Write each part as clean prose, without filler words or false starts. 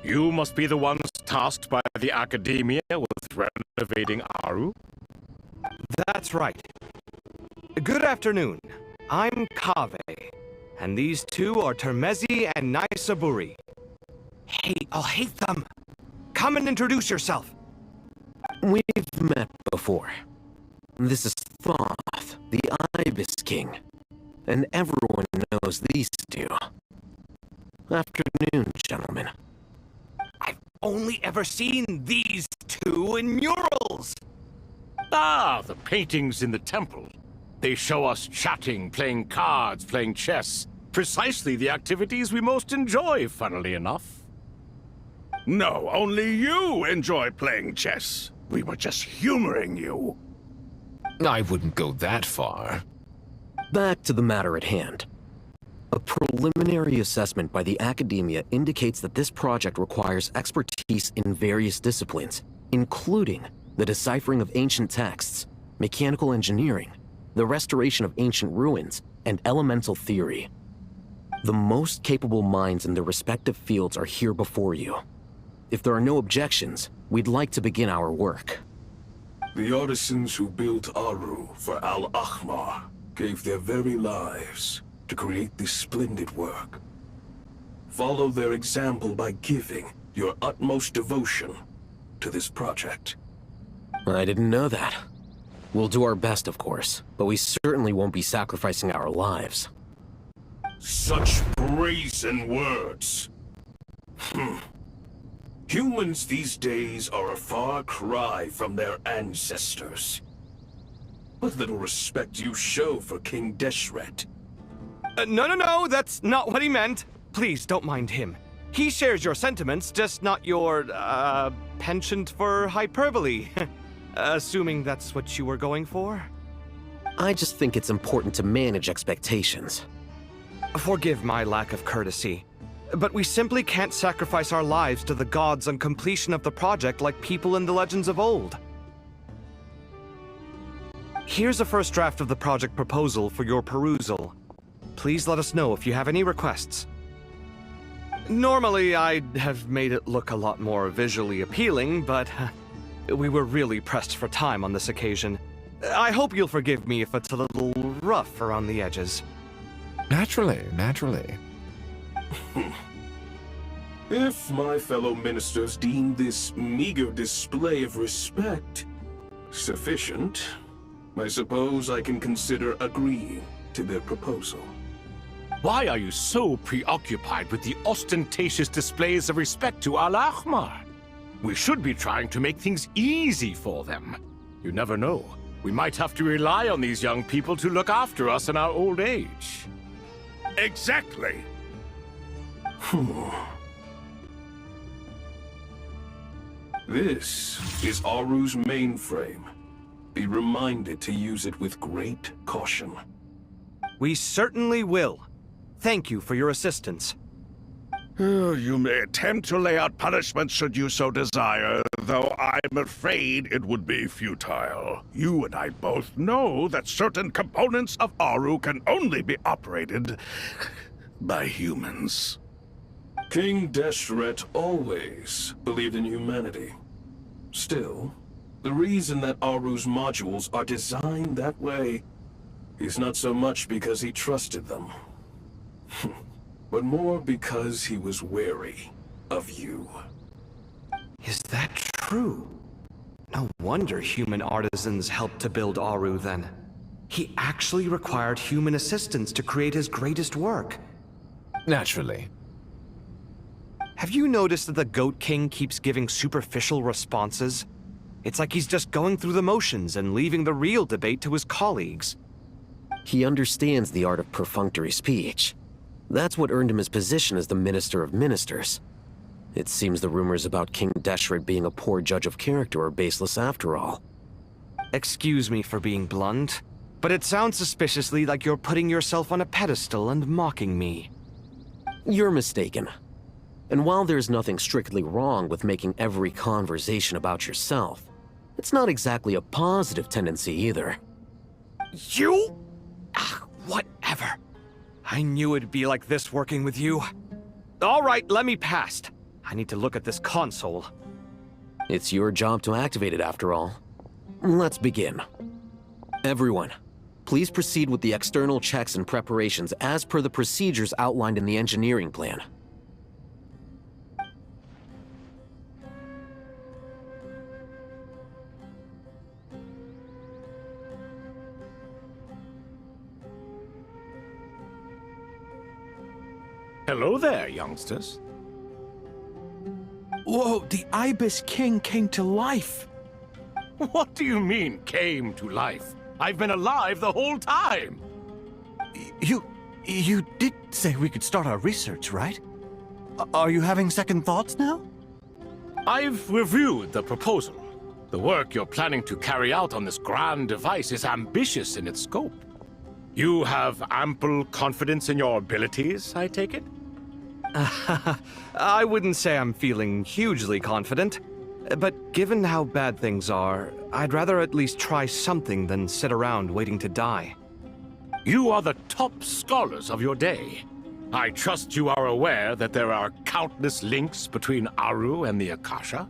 You must be the ones tasked by the Academia with renovating Aru? That's right. Good afternoon. I'm Kave, and these two are Termezi and Naisaburi. Hey, I'll hate them. Come and introduce yourself. We've met before. This is Thoth, the Ibis King, and everyone knows these two. Afternoon, gentlemen. I've only ever seen these two in murals. Ah, the paintings in the temple. They show us chatting, playing cards, playing chess. Precisely the activities we most enjoy, funnily enough. No, only you enjoy playing chess. We were just humoring you. I wouldn't go that far. Back to the matter at hand. A preliminary assessment by the Academia indicates that this project requires expertise in various disciplines, including the deciphering of ancient texts, mechanical engineering, the restoration of ancient ruins, and elemental theory. The most capable minds in their respective fields are here before you. If there are no objections, we'd like to begin our work. The artisans who built Aru for Al-Ahmar gave their very lives to create this splendid work. Follow their example by giving your utmost devotion to this project. I didn't know that. We'll do our best, of course, but we certainly won't be sacrificing our lives. Such brazen words. Humans these days are a far cry from their ancestors. What little respect you show for King Deshret. No, that's not what he meant. Please, don't mind him. He shares your sentiments, just not your, penchant for hyperbole. Assuming that's what you were going for? I just think it's important to manage expectations. Forgive my lack of courtesy, but we simply can't sacrifice our lives to the gods on completion of the project like people in the legends of old. Here's a first draft of the project proposal for your perusal. Please let us know if you have any requests. Normally, I'd have made it look a lot more visually appealing, but we were really pressed for time on this occasion. I hope you'll forgive me if it's a little rough around the edges. Naturally. If my fellow ministers deem this meager display of respect sufficient, I suppose I can consider agreeing to their proposal. Why are you so preoccupied with the ostentatious displays of respect to Al-Ahmar? We should be trying to make things easy for them. You never know. We might have to rely on these young people to look after us in our old age. Exactly. This is Aru's mainframe. Be reminded to use it with great caution. We certainly will. Thank you for your assistance. You may attempt to lay out punishment should you so desire, though I'm afraid it would be futile. You and I both know that certain components of Aru can only be operated by humans. King Deshret always believed in humanity. Still, the reason that Aru's modules are designed that way is not so much because he trusted them, but more because he was wary of you. Is that true? No wonder human artisans helped to build Aru then. He actually required human assistance to create his greatest work. Naturally. Have you noticed that the Goat King keeps giving superficial responses? It's like he's just going through the motions and leaving the real debate to his colleagues. He understands the art of perfunctory speech. That's what earned him his position as the Minister of Ministers. It seems the rumors about King Deshret being a poor judge of character are baseless after all. Excuse me for being blunt, but it sounds suspiciously like you're putting yourself on a pedestal and mocking me. You're mistaken. And while there's nothing strictly wrong with making every conversation about yourself, it's not exactly a positive tendency either. You? Whatever. I knew it'd be like this working with you. All right, let me past. I need to look at this console. It's your job to activate it after all. Let's begin. Everyone, please proceed with the external checks and preparations as per the procedures outlined in the engineering plan. Hello there, youngsters. Whoa, the Ibis King came to life! What do you mean, came to life? I've been alive the whole time! You did say we could start our research, right? Are you having second thoughts now? I've reviewed the proposal. The work you're planning to carry out on this grand device is ambitious in its scope. You have ample confidence in your abilities, I take it? I wouldn't say I'm feeling hugely confident, but given how bad things are, I'd rather at least try something than sit around waiting to die. You are the top scholars of your day. I trust you are aware that there are countless links between Aru and the Akasha?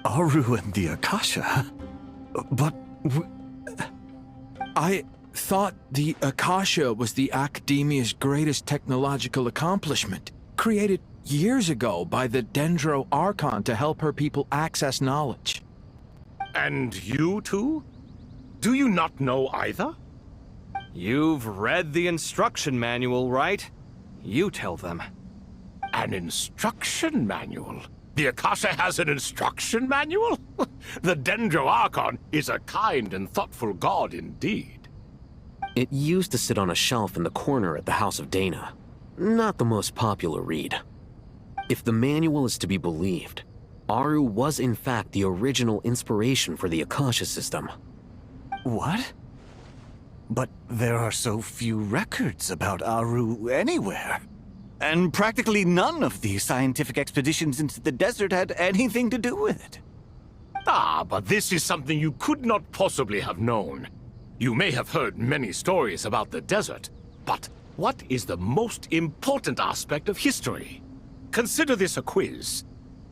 Aru and the Akasha? But I thought the Akasha was the Academia's greatest technological accomplishment, created years ago by the Dendro Archon to help her people access knowledge. And you too? Do you not know either? You've read the instruction manual, right? You tell them. An instruction manual? The Akasha has an instruction manual? The Dendro Archon is a kind and thoughtful god indeed. It used to sit on a shelf in the corner at the House of Dana. Not the most popular read. If the manual is to be believed, Aru was in fact the original inspiration for the Akasha system. what? But there are so few records about Aru anywhere. And practically none of these scientific expeditions into the desert had anything to do with it. Ah, but this is something you could not possibly have known. You may have heard many stories about the desert, but what is the most important aspect of history? Consider this a quiz.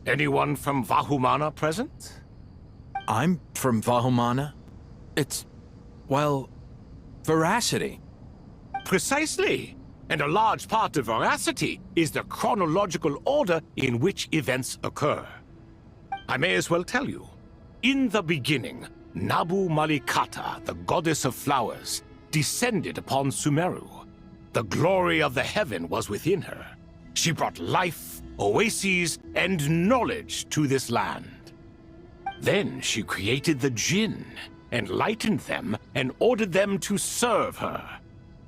Anyone from Vahumana present? I'm from Vahumana. It's, well, veracity. Precisely. And a large part of veracity is the chronological order in which events occur. I may as well tell you. In the beginning, Nabu Malikata, the goddess of flowers, descended upon Sumeru. The glory of the heaven was within her. She brought life, oases, and knowledge to this land. Then she created the Jinn, enlightened them, and ordered them to serve her.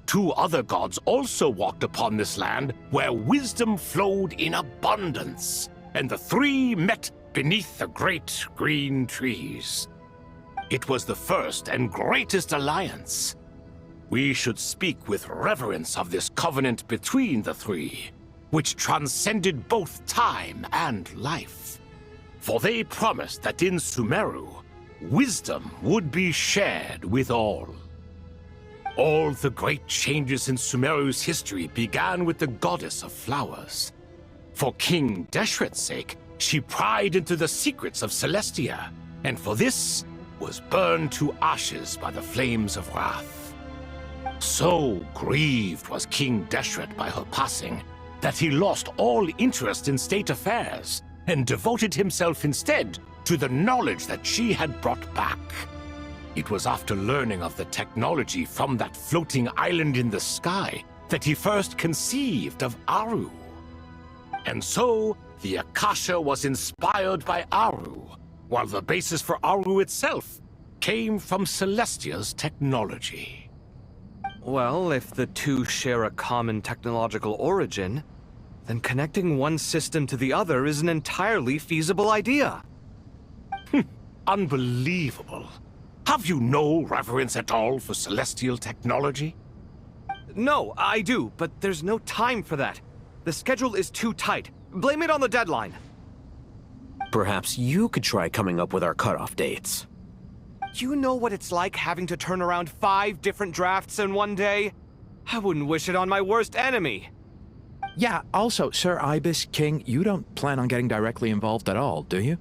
Two other gods also walked upon this land where wisdom flowed in abundance, and the three met beneath the great green trees. It was the first and greatest alliance. We should speak with reverence of this covenant between the three, which transcended both time and life. For they promised that in Sumeru, wisdom would be shared with all. All the great changes in Sumeru's history began with the goddess of flowers. For King Deshret's sake, she pried into the secrets of Celestia, and for this was burned to ashes by the flames of wrath. So grieved was King Deshret by her passing that he lost all interest in state affairs and devoted himself instead to the knowledge that she had brought back. It was after learning of the technology from that floating island in the sky that he first conceived of Aru. And so, the Akasha was inspired by Aru, while the basis for Aru itself came from Celestia's technology. Well, if the two share a common technological origin, then connecting one system to the other is an entirely feasible idea. Unbelievable. Have you no reverence at all for celestial technology? No, I do, but there's no time for that. The schedule is too tight. Blame it on the deadline. Perhaps you could try coming up with our cutoff dates. You know what it's like having to turn around 5 different drafts in one day? I wouldn't wish it on my worst enemy. Yeah, also, Sir Ibis, King, you don't plan on getting directly involved at all, do you?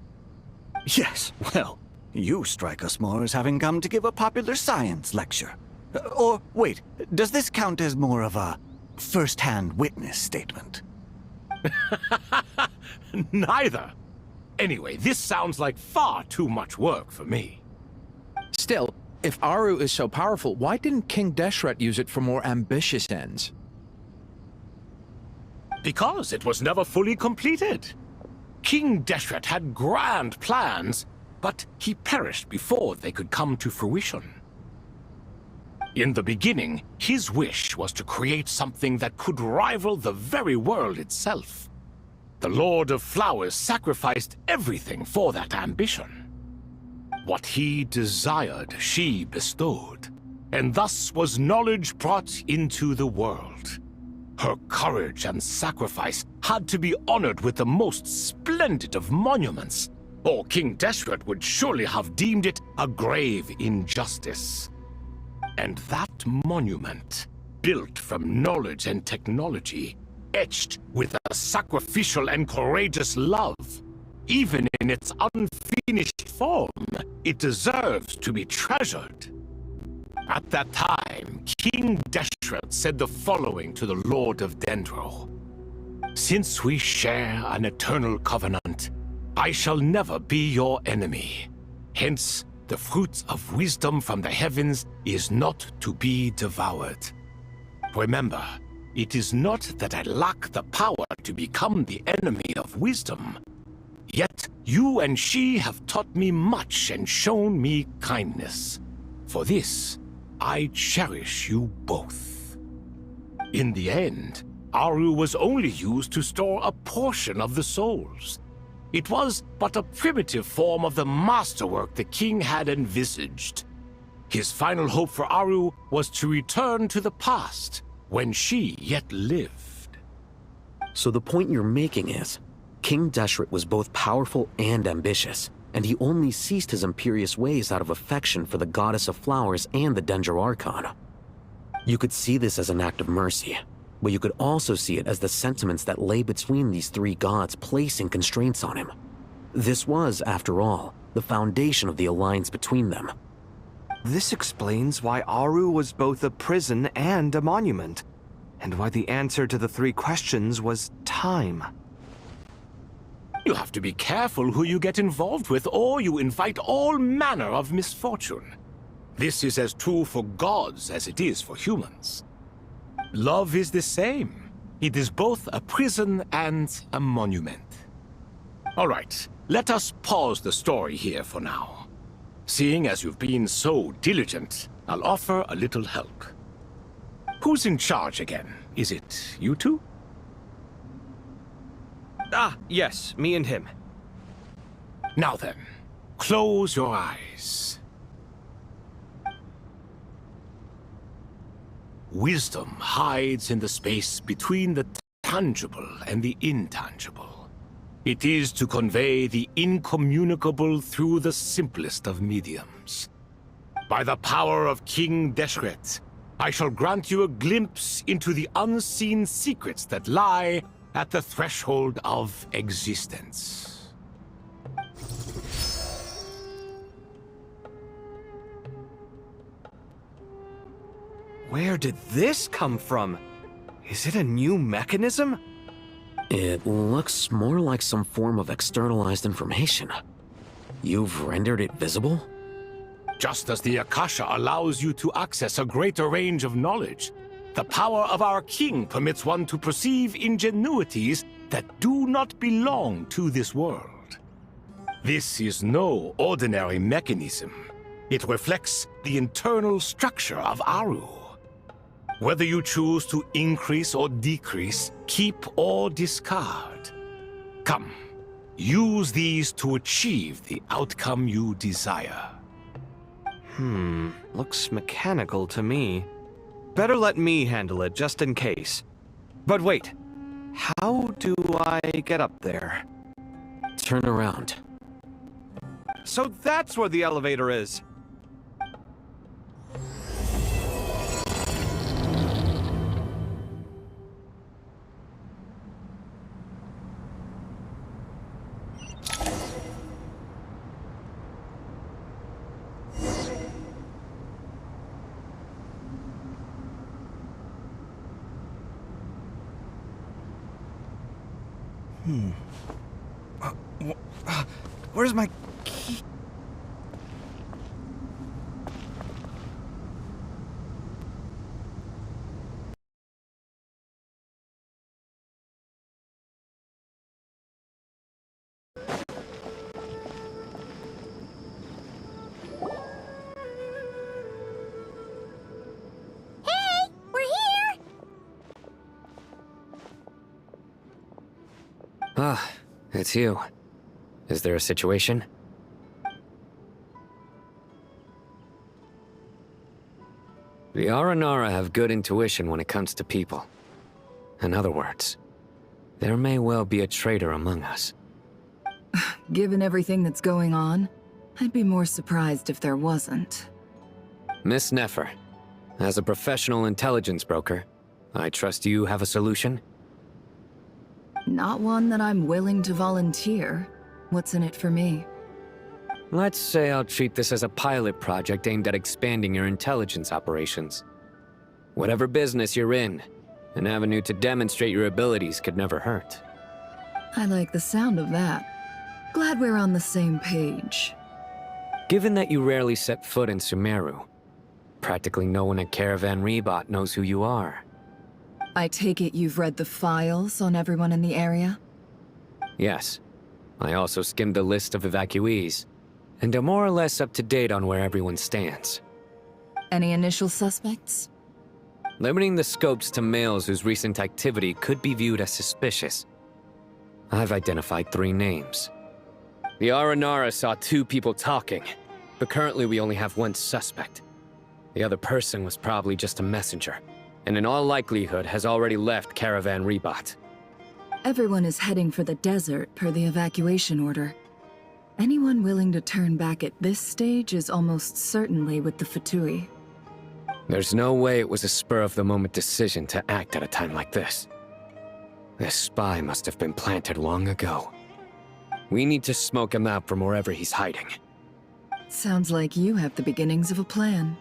Yes, well, you strike us more as having come to give a popular science lecture. Or, wait, does this count as more of a first-hand witness statement? Neither. Anyway, this sounds like far too much work for me. Still, if Aru is so powerful, why didn't King Deshret use it for more ambitious ends? Because it was never fully completed. King Deshret had grand plans, but he perished before they could come to fruition. In the beginning, his wish was to create something that could rival the very world itself. The Lord of Flowers sacrificed everything for that ambition. What he desired, she bestowed, and thus was knowledge brought into the world. Her courage and sacrifice had to be honored with the most splendid of monuments, or King Deshret would surely have deemed it a grave injustice. And that monument, built from knowledge and technology, etched with a sacrificial and courageous love, even in its unfinished form, it deserves to be treasured. At that time, King Deshret said the following to the Lord of Dendro. Since we share an eternal covenant, I shall never be your enemy. Hence, the fruit of wisdom from the heavens is not to be devoured. Remember, it is not that I lack the power to become the enemy of wisdom. Yet you and she have taught me much and shown me kindness. For this, I cherish you both. In the end, Aru was only used to store a portion of the souls. It was but a primitive form of the masterwork the king had envisaged. His final hope for Aru was to return to the past, when she yet lived. So the point you're making is, King Deshret was both powerful and ambitious, and he only ceased his imperious ways out of affection for the Goddess of Flowers and the Dendro Archon. You could see this as an act of mercy, but you could also see it as the sentiments that lay between these three gods placing constraints on him. This was, after all, the foundation of the alliance between them. This explains why Aru was both a prison and a monument, and why the answer to the three questions was time. You have to be careful who you get involved with, or you invite all manner of misfortune. This is as true for gods as it is for humans. Love is the same. It is both a prison and a monument. All right, let us pause the story here for now. Seeing as you've been so diligent, I'll offer a little help. Who's in charge again? Is it you two? Ah, yes, me and him. Now then, close your eyes. Wisdom hides in the space between the tangible and the intangible. It is to convey the incommunicable through the simplest of mediums. By the power of King Deshret, I shall grant you a glimpse into the unseen secrets that lie at the threshold of existence. Where did this come from? Is it a new mechanism? It looks more like some form of externalized information. You've rendered it visible? Just as the Akasha allows you to access a greater range of knowledge, the power of our king permits one to perceive ingenuities that do not belong to this world. This is no ordinary mechanism. It reflects the internal structure of Aru. Whether you choose to increase or decrease, keep or discard. Come, use these to achieve the outcome you desire. Looks mechanical to me. Better let me handle it, just in case. But wait, how do I get up there? Turn around. So that's where the elevator is. Where's my key? Hey, we're here! Ah, it's you. Is there a situation? The Aranara have good intuition when it comes to people. In other words, there may well be a traitor among us. Given everything that's going on, I'd be more surprised if there wasn't. Miss Nefer, as a professional intelligence broker, I trust you have a solution? Not one that I'm willing to volunteer. What's in it for me? Let's say I'll treat this as a pilot project aimed at expanding your intelligence operations. Whatever business you're in, an avenue to demonstrate your abilities could never hurt. I like the sound of that. Glad we're on the same page. Given that you rarely set foot in Sumeru, practically no one at Caravan Rebot knows who you are. I take it you've read the files on everyone in the area? Yes. I also skimmed the list of evacuees, and am more or less up to date on where everyone stands. Any initial suspects? Limiting the scopes to males whose recent activity could be viewed as suspicious. I've identified 3 names. The Aranara saw 2 people talking, but currently we only have 1 suspect. The other person was probably just a messenger, and in all likelihood has already left Caravan Rebot. Everyone is heading for the desert per the evacuation order. Anyone willing to turn back at this stage is almost certainly with the Fatui. There's no way it was a spur-of-the-moment decision to act at a time like this. This spy must have been planted long ago. We need to smoke him out from wherever he's hiding. Sounds like you have the beginnings of a plan.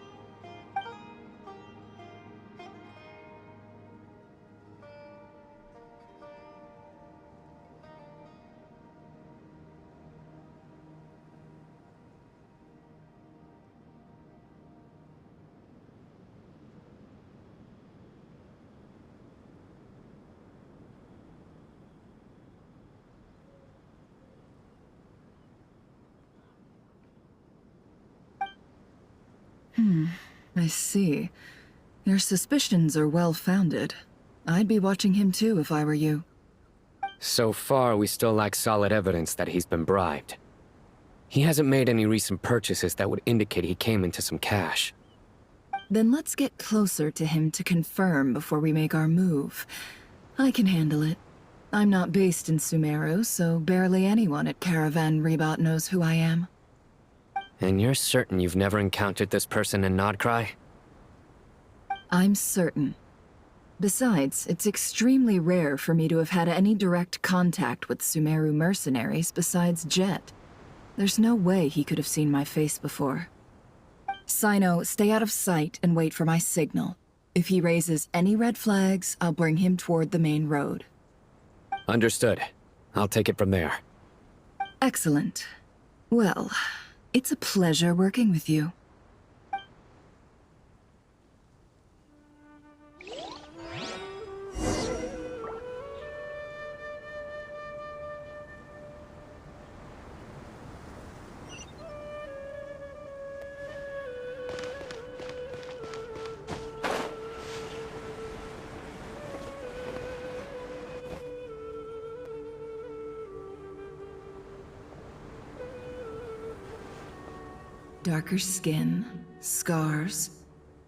I see. Your suspicions are well-founded. I'd be watching him too if I were you. So far, we still lack solid evidence that he's been bribed. He hasn't made any recent purchases that would indicate he came into some cash. Then let's get closer to him to confirm before we make our move. I can handle it. I'm not based in Sumeru, so barely anyone at Caravan Rebot knows who I am. And you're certain you've never encountered this person in Nodcry? I'm certain. Besides, it's extremely rare for me to have had any direct contact with Sumeru mercenaries besides Jet. There's no way he could have seen my face before. Sino, stay out of sight and wait for my signal. If he raises any red flags, I'll bring him toward the main road. Understood. I'll take it from there. Excellent. Well, it's a pleasure working with you. Darker skin, scars,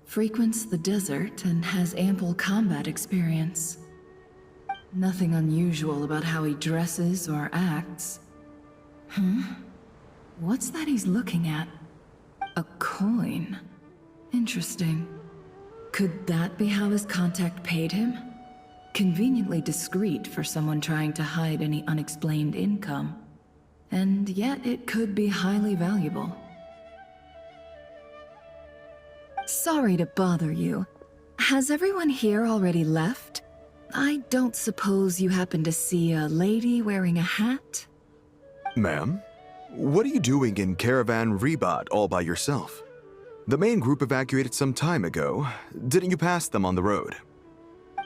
frequents the desert and has ample combat experience. Nothing unusual about how he dresses or acts. What's that he's looking at? A coin. Interesting. Could that be how his contact paid him? Conveniently discreet for someone trying to hide any unexplained income. And yet it could be highly valuable. Sorry to bother you. Has everyone here already left? I don't suppose you happen to see a lady wearing a hat? Ma'am, what are you doing in Caravan Rebat all by yourself? The main group evacuated some time ago. Didn't you pass them on the road?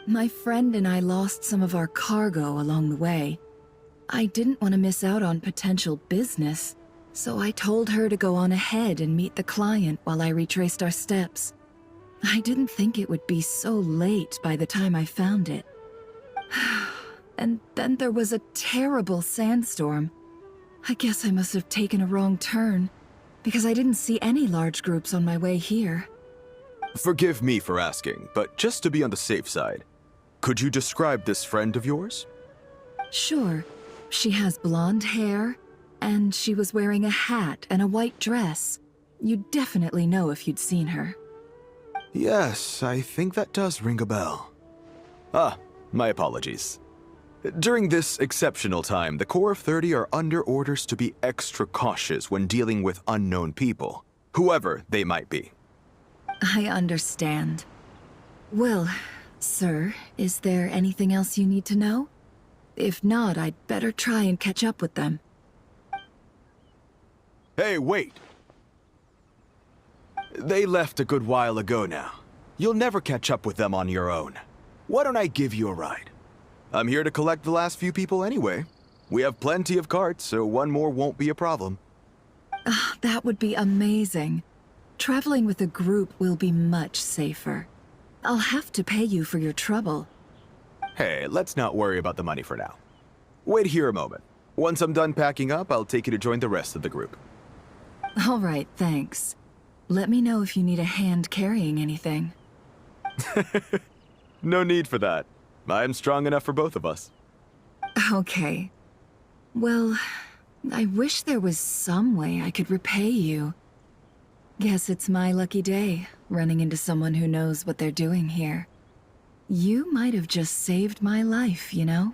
My friend and I lost some of our cargo along the way. I didn't want to miss out on potential business, so I told her to go on ahead and meet the client while I retraced our steps. I didn't think it would be so late by the time I found it. And then there was a terrible sandstorm. I guess I must have taken a wrong turn, because I didn't see any large groups on my way here. Forgive me for asking, but just to be on the safe side, could you describe this friend of yours? Sure. She has blonde hair, and she was wearing a hat and a white dress. You'd definitely know if you'd seen her. Yes, I think that does ring a bell. Ah, my apologies. During this exceptional time, the Corps of 30 are under orders to be extra cautious when dealing with unknown people, whoever they might be. I understand. Well, sir, is there anything else you need to know? If not, I'd better try and catch up with them. Hey, wait! They left a good while ago now. You'll never catch up with them on your own. Why don't I give you a ride? I'm here to collect the last few people anyway. We have plenty of carts, so one more won't be a problem. That would be amazing. Traveling with a group will be much safer. I'll have to pay you for your trouble. Hey, let's not worry about the money for now. Wait here a moment. Once I'm done packing up, I'll take you to join the rest of the group. All right, thanks. Let me know if you need a hand carrying anything. No need for that. I'm strong enough for both of us. Okay. Well, I wish there was some way I could repay you. Guess it's my lucky day, running into someone who knows what they're doing here. You might have just saved my life, you know?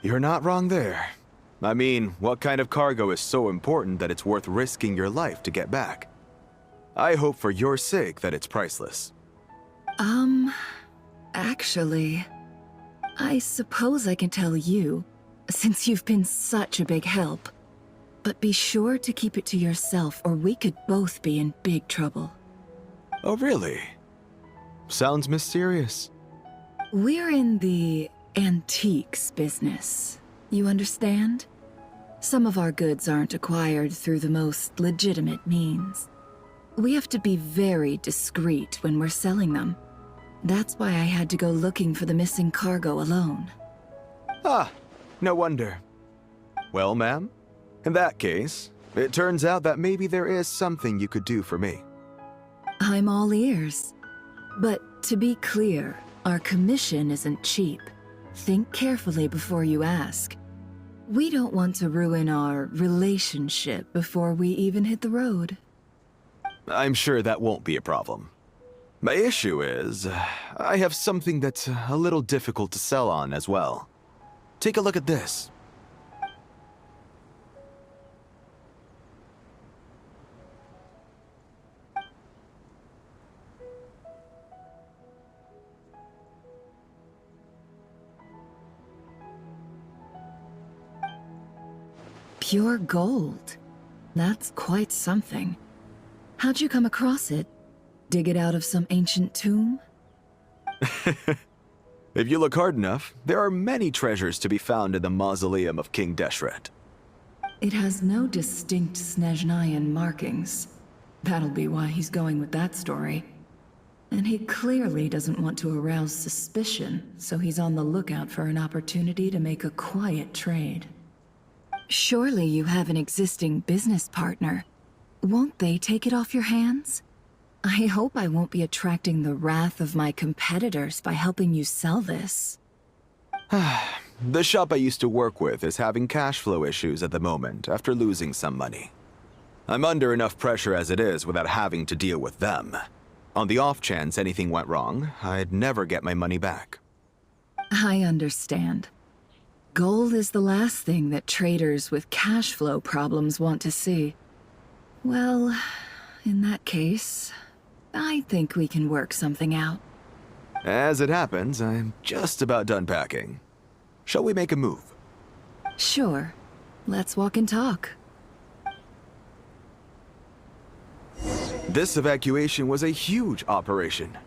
You're not wrong there. I mean, what kind of cargo is so important that it's worth risking your life to get back? I hope for your sake that it's priceless. Actually, I suppose I can tell you, since you've been such a big help. But be sure to keep it to yourself, or we could both be in big trouble. Oh, really? Sounds mysterious. We're in the antiques business. You understand? Some of our goods aren't acquired through the most legitimate means. We have to be very discreet when we're selling them. That's why I had to go looking for the missing cargo alone. Ah, no wonder. Well, ma'am, in that case, it turns out that maybe there is something you could do for me. I'm all ears. But to be clear, our commission isn't cheap. Think carefully before you ask. We don't want to ruin our relationship before we even hit the road. I'm sure that won't be a problem. My issue is, I have something that's a little difficult to sell on as well. Take a look at this. Pure gold. That's quite something. How'd you come across it? Dig it out of some ancient tomb? If you look hard enough, there are many treasures to be found in the mausoleum of King Deshret. It has no distinct Snezhnayan markings. That'll be why he's going with that story. And he clearly doesn't want to arouse suspicion, so he's on the lookout for an opportunity to make a quiet trade. Surely you have an existing business partner. Won't they take it off your hands? I hope I won't be attracting the wrath of my competitors by helping you sell this. The shop I used to work with is having cash flow issues at the moment after losing some money. I'm under enough pressure as it is without having to deal with them. On the off chance anything went wrong, I'd never get my money back. I understand. Gold is the last thing that traders with cash flow problems want to see. Well, in that case, I think we can work something out. As it happens, I'm just about done packing. Shall we make a move? Sure. Let's walk and talk. This evacuation was a huge operation.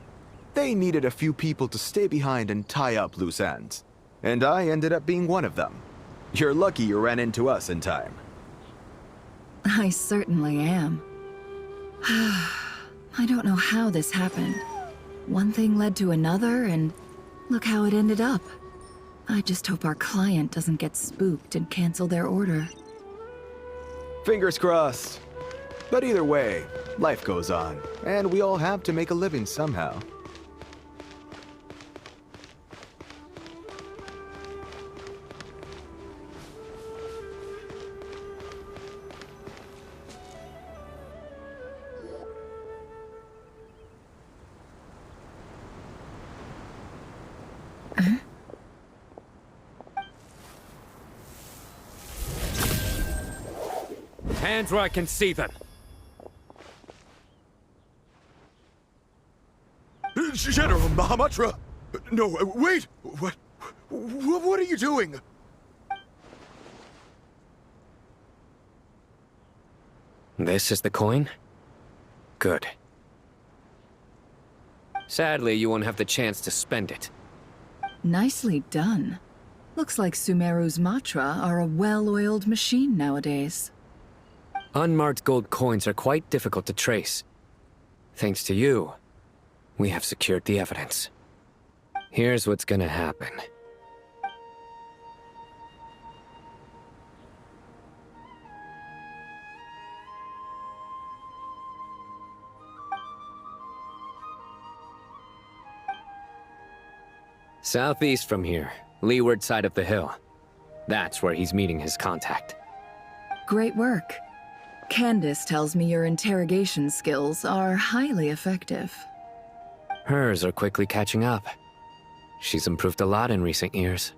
They needed a few people to stay behind and tie up loose ends. And I ended up being one of them. You're lucky you ran into us in time. I certainly am. I don't know how this happened. One thing led to another, and look how it ended up. I just hope our client doesn't get spooked and cancel their order. Fingers crossed. But either way, life goes on, and we all have to make a living somehow. Hands where I can see them. General Mahamatra! No, wait! What are you doing? This is the coin? Good. Sadly, you won't have the chance to spend it. Nicely done. Looks like Sumeru's Matra are a well-oiled machine nowadays. Unmarked gold coins are quite difficult to trace. Thanks to you, we have secured the evidence. Here's what's gonna happen. Southeast from here, leeward side of the hill. That's where he's meeting his contact. Great work. Candace tells me your interrogation skills are highly effective. Hers are quickly catching up. She's improved a lot in recent years.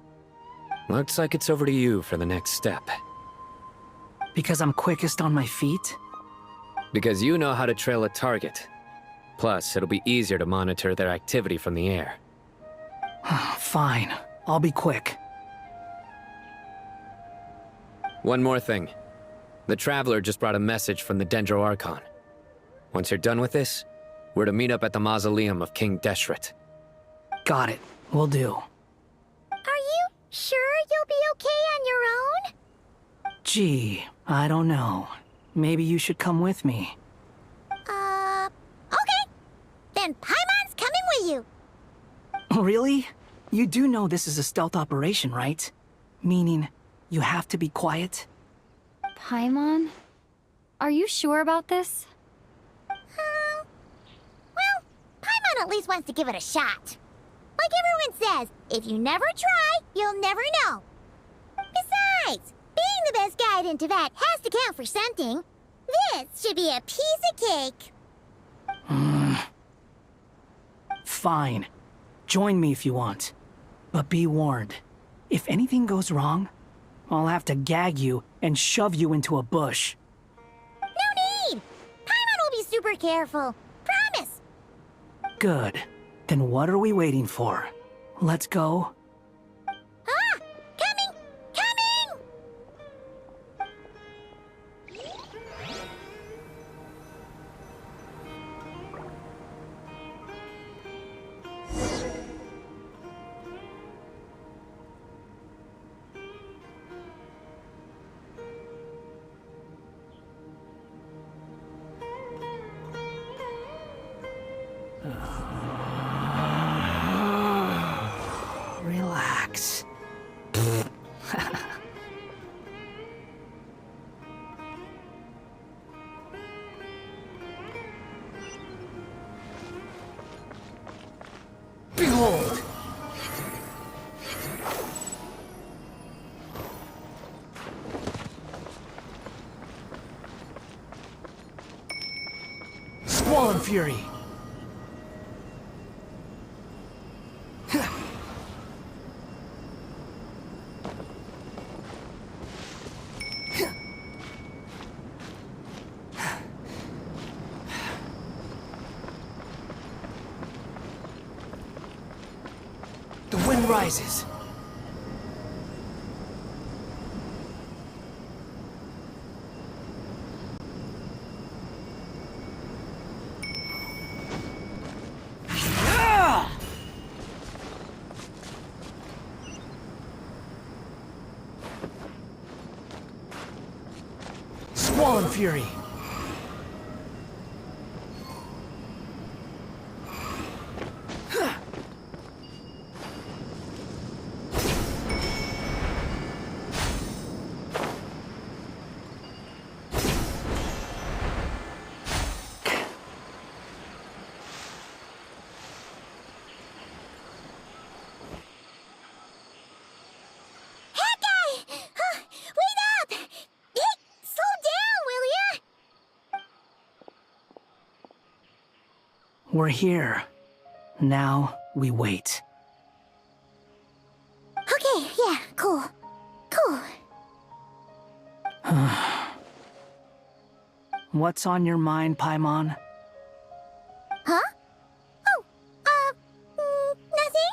Looks like it's over to you for the next step. Because I'm quickest on my feet? Because you know how to trail a target. Plus, it'll be easier to monitor their activity from the air. Fine. I'll be quick. One more thing. The Traveler just brought a message from the Dendro Archon. Once you're done with this, we're to meet up at the mausoleum of King Deshret. Got it. Will do. Are you sure you'll be okay on your own? Gee, I don't know. Maybe you should come with me. Okay. Then Paimon's coming with you. Really? You do know this is a stealth operation, right? Meaning, you have to be quiet? Paimon? Are you sure about this? Well, Paimon at least wants to give it a shot. Like everyone says, if you never try, you'll never know. Besides, being the best guide into that has to count for something. This should be a piece of cake. Fine. Join me if you want. But be warned. If anything goes wrong, I'll have to gag you and shove you into a bush. No need! Paimon will be super careful. Promise! Good. Then what are we waiting for? Let's go. Ah! Coming! Coming! Relax. Behold! Squall and Fury! sun rises. Squall Fury. We're here. Now we wait. Okay, yeah, cool. Cool. What's on your mind, Paimon? Huh? Oh, nothing?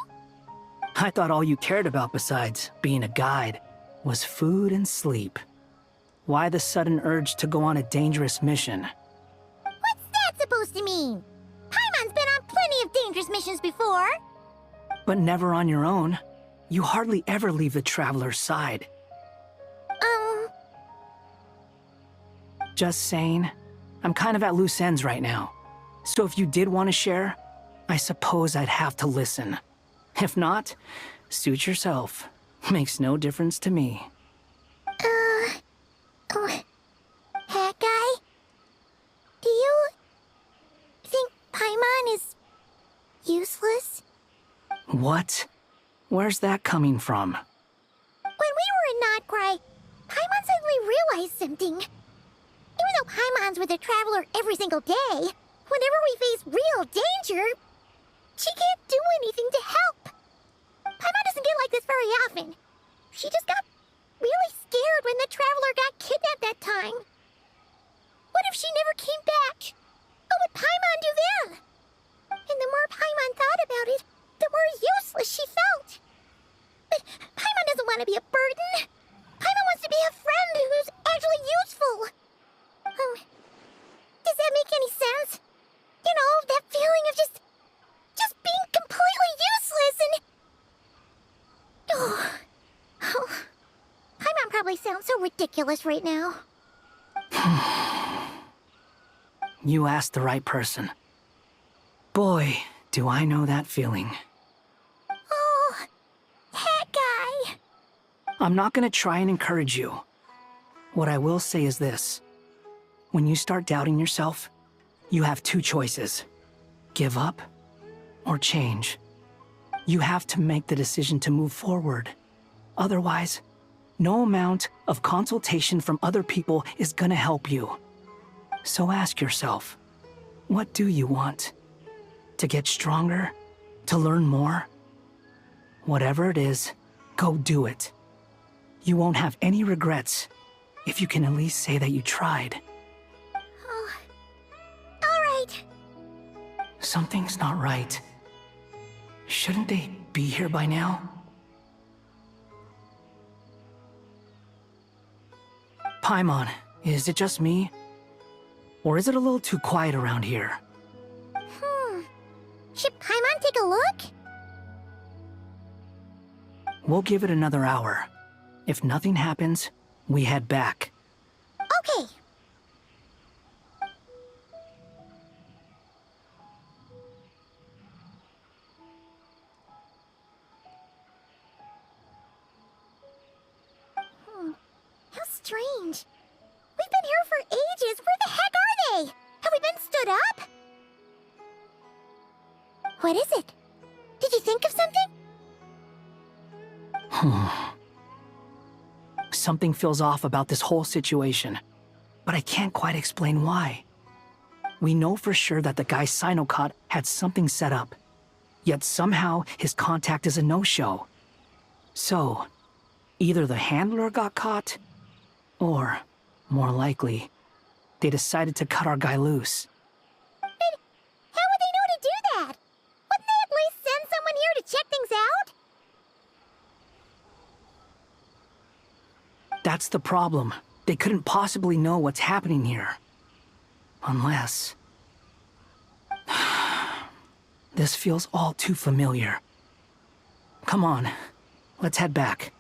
I thought all you cared about besides being a guide was food and sleep. Why the sudden urge to go on a dangerous mission? What's that supposed to mean? Paimon's been on plenty of dangerous missions before. But never on your own. You hardly ever leave the traveler's side. Just saying. I'm kind of at loose ends right now. So if you did want to share, I suppose I'd have to listen. If not, suit yourself. Makes no difference to me. Hat guy? Do you think Paimon is useless? What? Where's that coming from? When we were in Notcry, Paimon suddenly realized something. Even though Paimon's with a traveler every single day, whenever we face real danger, she can't do anything to help. Paimon doesn't get like this very often. She just got really scared when the traveler got kidnapped that time. What if she never came back? What would Paimon do then? And the more Paimon thought about it, the more useless she felt. But Paimon doesn't want to be a burden. Paimon wants to be a friend who's actually useful. Does that make any sense? You know, that feeling of just being completely useless and... Oh. Paimon probably sounds so ridiculous right now. You asked the right person. Boy, do I know that feeling. Oh, that guy. I'm not gonna try and encourage you. What I will say is this. When you start doubting yourself, you have two choices. Give up or change. You have to make the decision to move forward. Otherwise, no amount of consultation from other people is gonna help you. So ask yourself, what do you want? To get stronger? To learn more? Whatever it is, go do it. You won't have any regrets if you can at least say that you tried. Oh, all right. Something's not right. Shouldn't they be here by now? Paimon, is it just me? Or is it a little too quiet around here? Should Paimon take a look? We'll give it another hour. If nothing happens, we head back. Okay. How strange. We've been here for ages. Where the heck are they? Have we been stood up? What is it? Did you think of something? Something feels off about this whole situation, but I can't quite explain why. We know for sure that the guy Sinocot had something set up, yet somehow his contact is a no-show. So, either the handler got caught, or, more likely, they decided to cut our guy loose. But how would they know to do that? Wouldn't they at least send someone here to check things out? That's the problem. They couldn't possibly know what's happening here. Unless... This feels all too familiar. Come on, let's head back.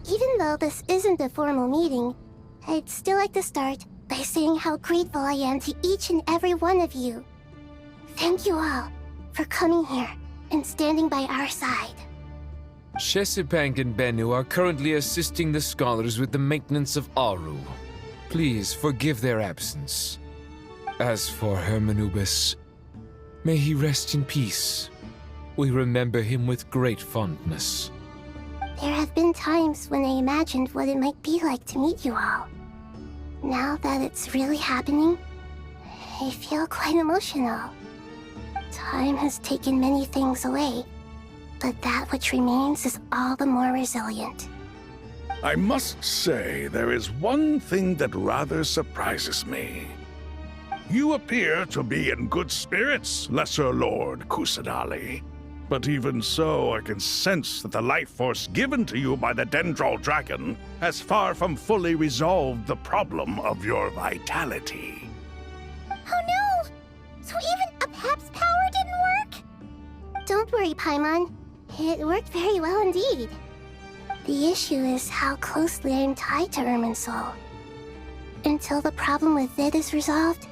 Even though this isn't a formal meeting, I'd still like to start by saying how grateful I am to each and every one of you. Thank you all for coming here and standing by our side. Chesapeake and Bennu are currently assisting the scholars with the maintenance of Aru. Please forgive their absence. As for Hermanubis, may he rest in peace. We remember him with great fondness. There have been times when I imagined what it might be like to meet you all. Now that it's really happening, I feel quite emotional. Time has taken many things away, but that which remains is all the more resilient. I must say, there is one thing that rather surprises me. You appear to be in good spirits, Lesser Lord Kusanali. But even so, I can sense that the life force given to you by the Dendral Dragon has far from fully resolved the problem of your vitality. Oh no! So even Apep's power didn't work? Don't worry, Paimon. It worked very well indeed. The issue is how closely I am tied to Irminsul. Until the problem with it is resolved,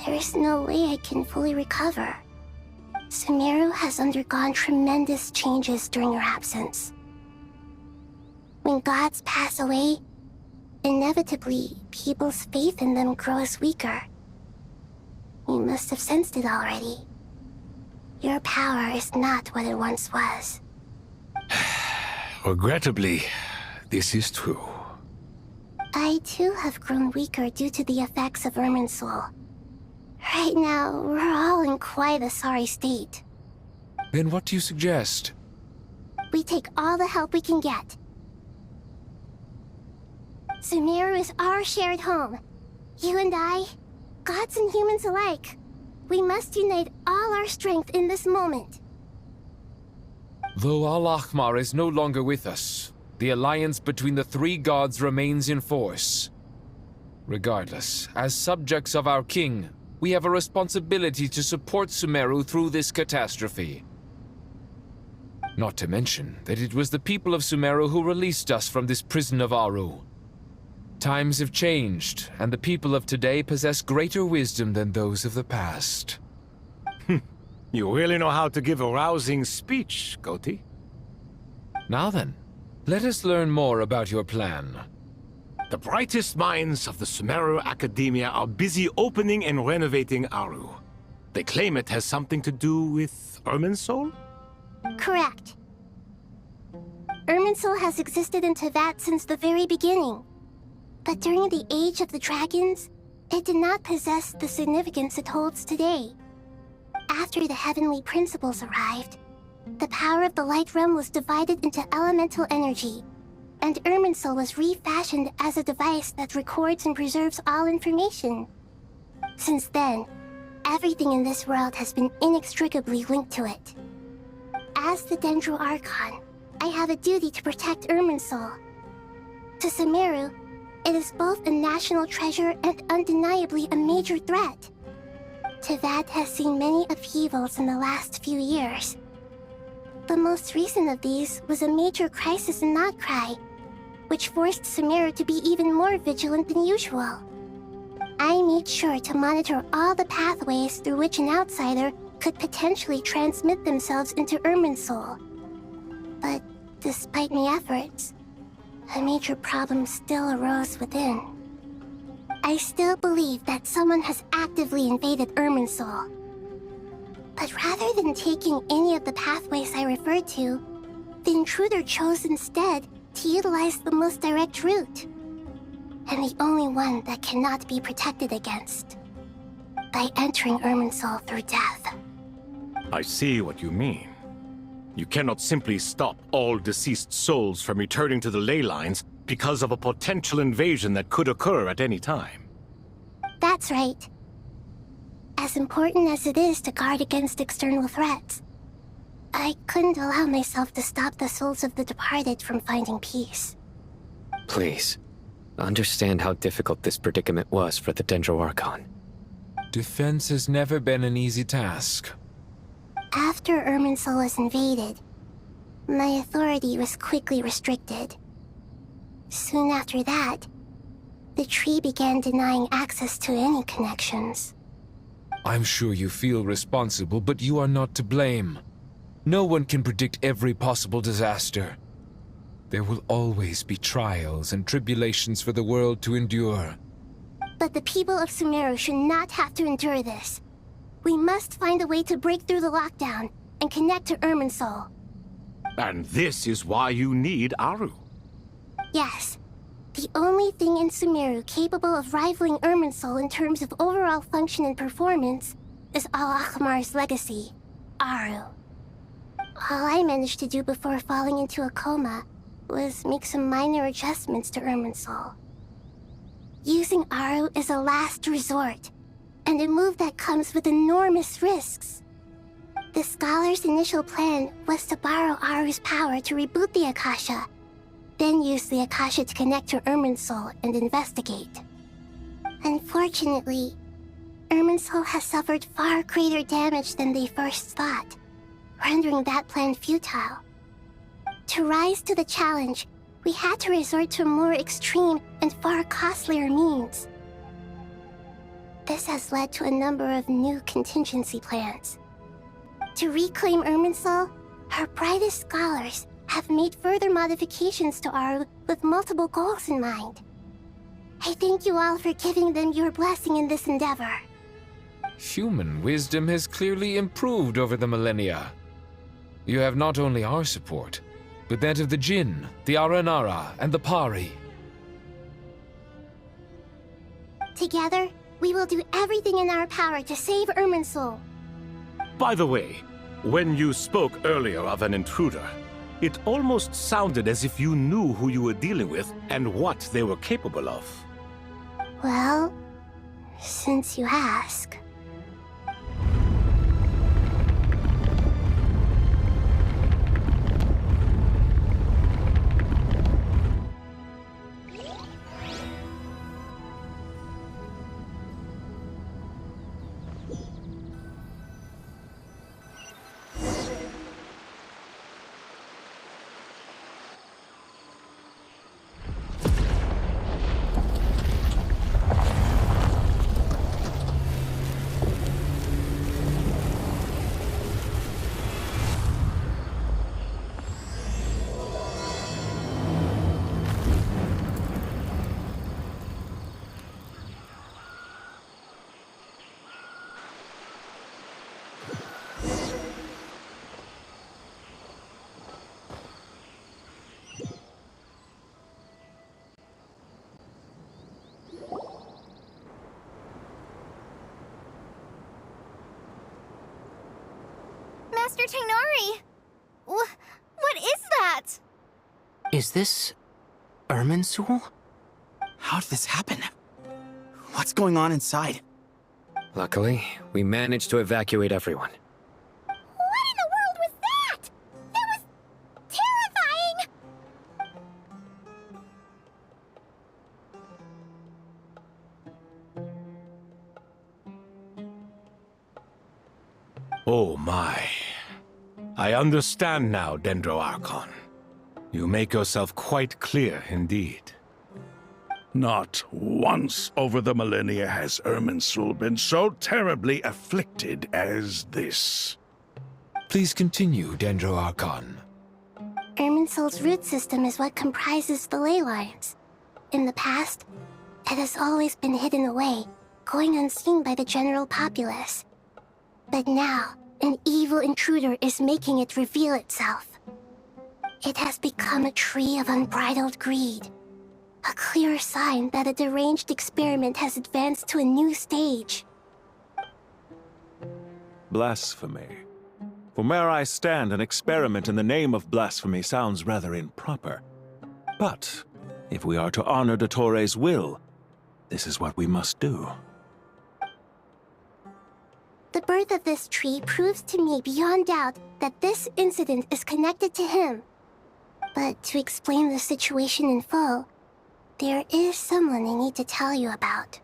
there is no way I can fully recover. Sumeru has undergone tremendous changes during your absence. When gods pass away, inevitably, people's faith in them grows weaker. You must have sensed it already. Your power is not what it once was. Regrettably, this is true. I too have grown weaker due to the effects of Irminsul. Right now, we're all in quite a sorry state. Then what do you suggest? We take all the help we can get. Sumeru is our shared home. You and I, gods and humans alike. We must unite all our strength in this moment. Though Al-Ahmar is no longer with us, the alliance between the three gods remains in force. Regardless, as subjects of our king, we have a responsibility to support Sumeru through this catastrophe. Not to mention that it was the people of Sumeru who released us from this prison of Aru. Times have changed, and the people of today possess greater wisdom than those of the past. You really know how to give a rousing speech, Goti. Now then, let us learn more about your plan. The brightest minds of the Sumeru Academia are busy opening and renovating Aru. They claim it has something to do with Irminsul? Correct. Irminsul has existed in Teyvat since the very beginning. But during the Age of the Dragons, it did not possess the significance it holds today. After the Heavenly Principles arrived, the power of the Light Realm was divided into elemental energy, and Irminsul was refashioned as a device that records and preserves all information. Since then, everything in this world has been inextricably linked to it. As the Dendro Archon, I have a duty to protect Irminsul. To Sumeru, it is both a national treasure and undeniably a major threat. Teyvat has seen many upheavals in the last few years. The most recent of these was a major crisis in Notcry, which forced Sumeru to be even more vigilant than usual. I made sure to monitor all the pathways through which an outsider could potentially transmit themselves into Irminsul. But despite my efforts, a major problem still arose within. I still believe that someone has actively invaded Irminsul. But rather than taking any of the pathways I referred to, the intruder chose instead to utilize the most direct route, and the only one that cannot be protected against, by entering Irminsul through death. I see what you mean. You cannot simply stop all deceased souls from returning to the ley lines because of a potential invasion that could occur at any time. That's right. As important as it is to guard against external threats, I couldn't allow myself to stop the souls of the departed from finding peace. Please, understand how difficult this predicament was for the Dendro Archon. Defense has never been an easy task. After Irminsul was invaded, my authority was quickly restricted. Soon after that, the tree began denying access to any connections. I'm sure you feel responsible, but you are not to blame. No one can predict every possible disaster. There will always be trials and tribulations for the world to endure. But the people of Sumeru should not have to endure this. We must find a way to break through the lockdown and connect to Irminsul. And this is why you need Aru. Yes. The only thing in Sumeru capable of rivaling Irminsul in terms of overall function and performance is Al-Akhmar's legacy, Aru. All I managed to do before falling into a coma was make some minor adjustments to Irminsul. Using Aru is a last resort, and a move that comes with enormous risks. The Scholar's initial plan was to borrow Aru's power to reboot the Akasha, then use the Akasha to connect to Irminsul and investigate. Unfortunately, Irminsul has suffered far greater damage than they first thought, rendering that plan futile. To rise to the challenge, we had to resort to a more extreme and far costlier means. This has led to a number of new contingency plans. To reclaim Irminsul, our brightest scholars have made further modifications to Aru with multiple goals in mind. I thank you all for giving them your blessing in this endeavor. Human wisdom has clearly improved over the millennia. You have not only our support, but that of the Jinn, the Aranara, and the Pari. Together, we will do everything in our power to save Irminsul. By the way, when you spoke earlier of an intruder, it almost sounded as if you knew who you were dealing with and what they were capable of. Well, since you ask. Master Tainari! What is that? Is this Irminsul? How did this happen? What's going on inside? Luckily, we managed to evacuate everyone. What in the world was that? That was terrifying! Oh my. I understand now, Dendro Archon. You make yourself quite clear indeed. Not once over the millennia has Irminsul been so terribly afflicted as this. Please continue, Dendro Archon. Irminsul's root system is what comprises the ley lines. In the past, it has always been hidden away, going unseen by the general populace. But now, an evil intruder is making it reveal itself. It has become a tree of unbridled greed. A clear sign that a deranged experiment has advanced to a new stage. Blasphemy. From where I stand, an experiment in the name of blasphemy sounds rather improper. But if we are to honor Dottore will, this is what we must do. The birth of this tree proves to me beyond doubt that this incident is connected to him. But to explain the situation in full, there is someone I need to tell you about.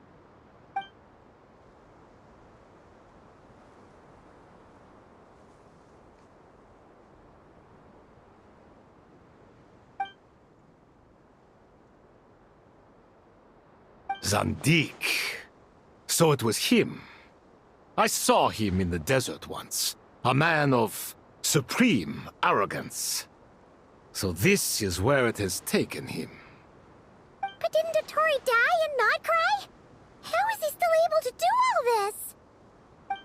Zandik. So it was him. I saw him in the desert once. A man of supreme arrogance. So this is where it has taken him. But didn't Dottore die and not cry? How is he still able to do all this?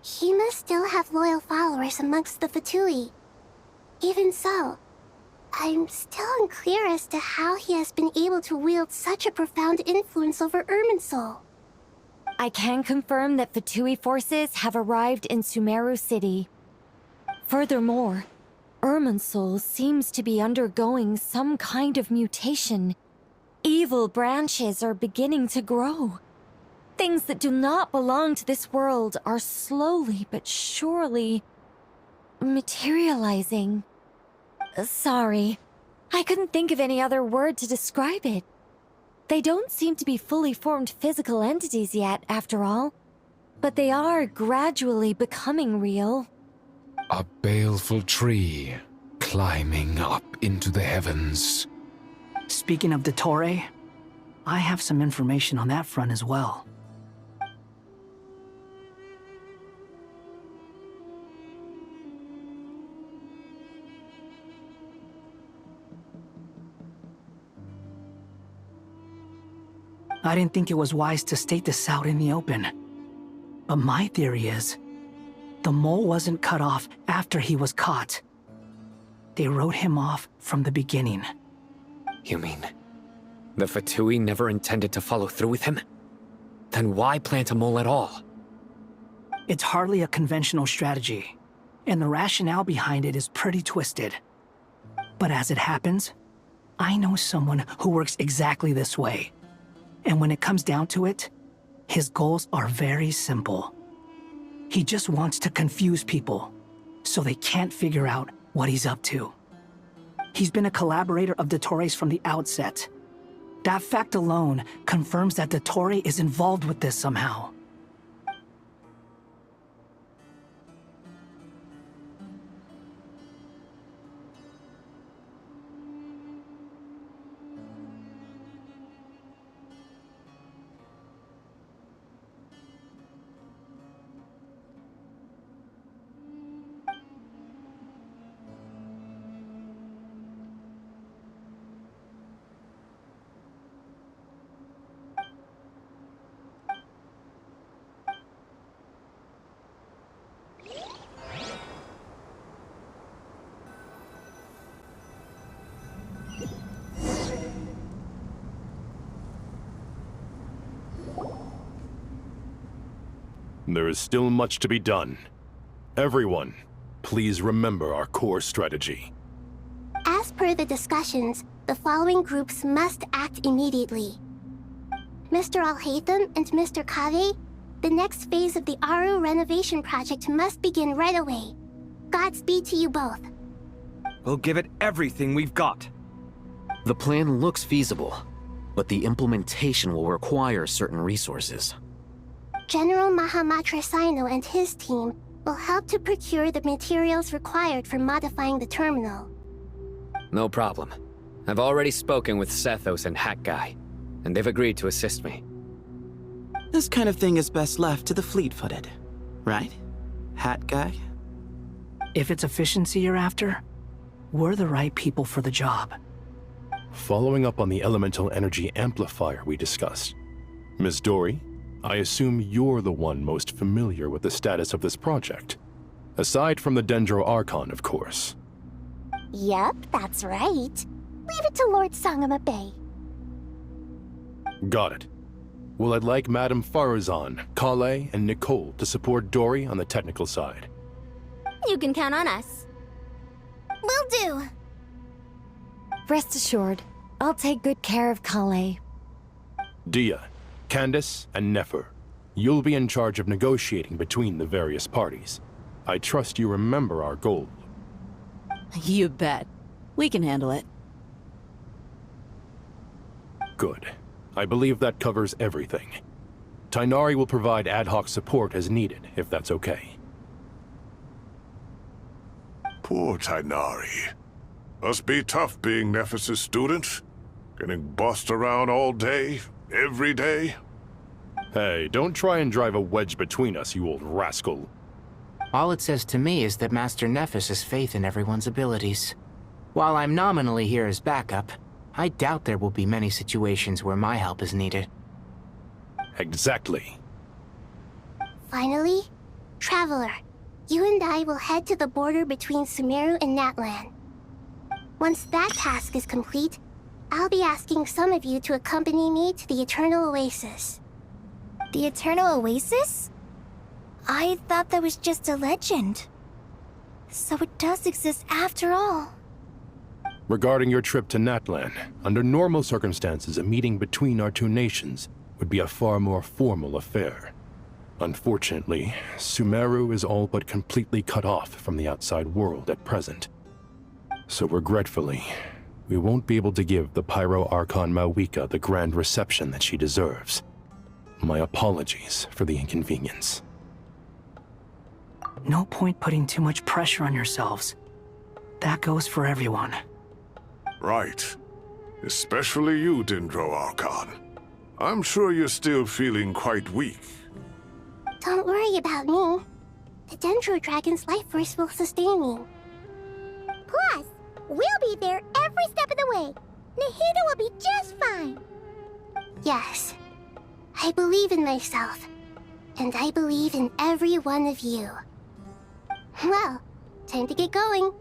He must still have loyal followers amongst the Fatui. Even so, I'm still unclear as to how he has been able to wield such a profound influence over Irminsul. I can confirm that Fatui forces have arrived in Sumeru City. Furthermore, Irminsul seems to be undergoing some kind of mutation. Evil branches are beginning to grow. Things that do not belong to this world are slowly but surely materializing. Sorry, I couldn't think of any other word to describe it. They don't seem to be fully formed physical entities yet, after all, but they are gradually becoming real. A baleful tree climbing up into the heavens. Speaking of Dottore, I have some information on that front as well. I didn't think it was wise to state this out in the open. But my theory is, the mole wasn't cut off after he was caught. They wrote him off from the beginning. You mean, the Fatui never intended to follow through with him? Then why plant a mole at all? It's hardly a conventional strategy, and the rationale behind it is pretty twisted. But as it happens, I know someone who works exactly this way. And when it comes down to it, his goals are very simple. He just wants to confuse people, so they can't figure out what he's up to. He's been a collaborator of Dottore's from the outset. That fact alone confirms that Dottore is involved with this somehow. There is still much to be done. Everyone, please remember our core strategy. As per the discussions, the following groups must act immediately. Mr. Al-Haytham and Mr. Kave, the next phase of the Aru renovation project must begin right away. Godspeed to you both. We'll give it everything we've got. The plan looks feasible, but the implementation will require certain resources. General Mahamatra Sino and his team will help to procure the materials required for modifying the terminal. No problem. I've already spoken with Sethos and Hat Guy, and they've agreed to assist me. This kind of thing is best left to the fleet-footed, right? Hat Guy? If it's efficiency you're after, we're the right people for the job. Following up on the elemental energy amplifier we discussed, Ms. Dory, I assume you're the one most familiar with the status of this project. Aside from the Dendro Archon, of course. Yep, that's right. Leave it to Lord Sangamabe. Got it. Well, I'd like Madame Farazan, Kale, and Nicole to support Dory on the technical side. You can count on us. Will do. Rest assured, I'll take good care of Kale. Dia, Candace, and Nefer, you'll be in charge of negotiating between the various parties. I trust you remember our goal. You bet. We can handle it. Good. I believe that covers everything. Tainari will provide ad hoc support as needed, if that's okay. Poor Tainari. Must be tough being Nephis' student. Getting bossed around all day, every day. Hey, don't try and drive a wedge between us, you old rascal. All it says to me is that Master Nephis has faith in everyone's abilities. While I'm nominally here as backup, I doubt there will be many situations where my help is needed. Exactly. Finally, Traveler, you and I will head to the border between Sumeru and Natlan. Once that task is complete, I'll be asking some of you to accompany me to the Eternal Oasis. The Eternal Oasis? I thought that was just a legend. So it does exist after all. Regarding your trip to Natlan, under normal circumstances, a meeting between our two nations would be a far more formal affair. Unfortunately, Sumeru is all but completely cut off from the outside world at present. So regretfully, we won't be able to give the Pyro Archon Mawika the grand reception that she deserves. My apologies for the inconvenience. No point putting too much pressure on yourselves. That goes for everyone. Right. Especially you, Dendro Archon. I'm sure you're still feeling quite weak. Don't worry about me. The Dendro Dragon's life force will sustain me. Plus, we'll be there every step of the way. Nahida will be just fine. Yes, I believe in myself. And I believe in every one of you. Well, time to get going.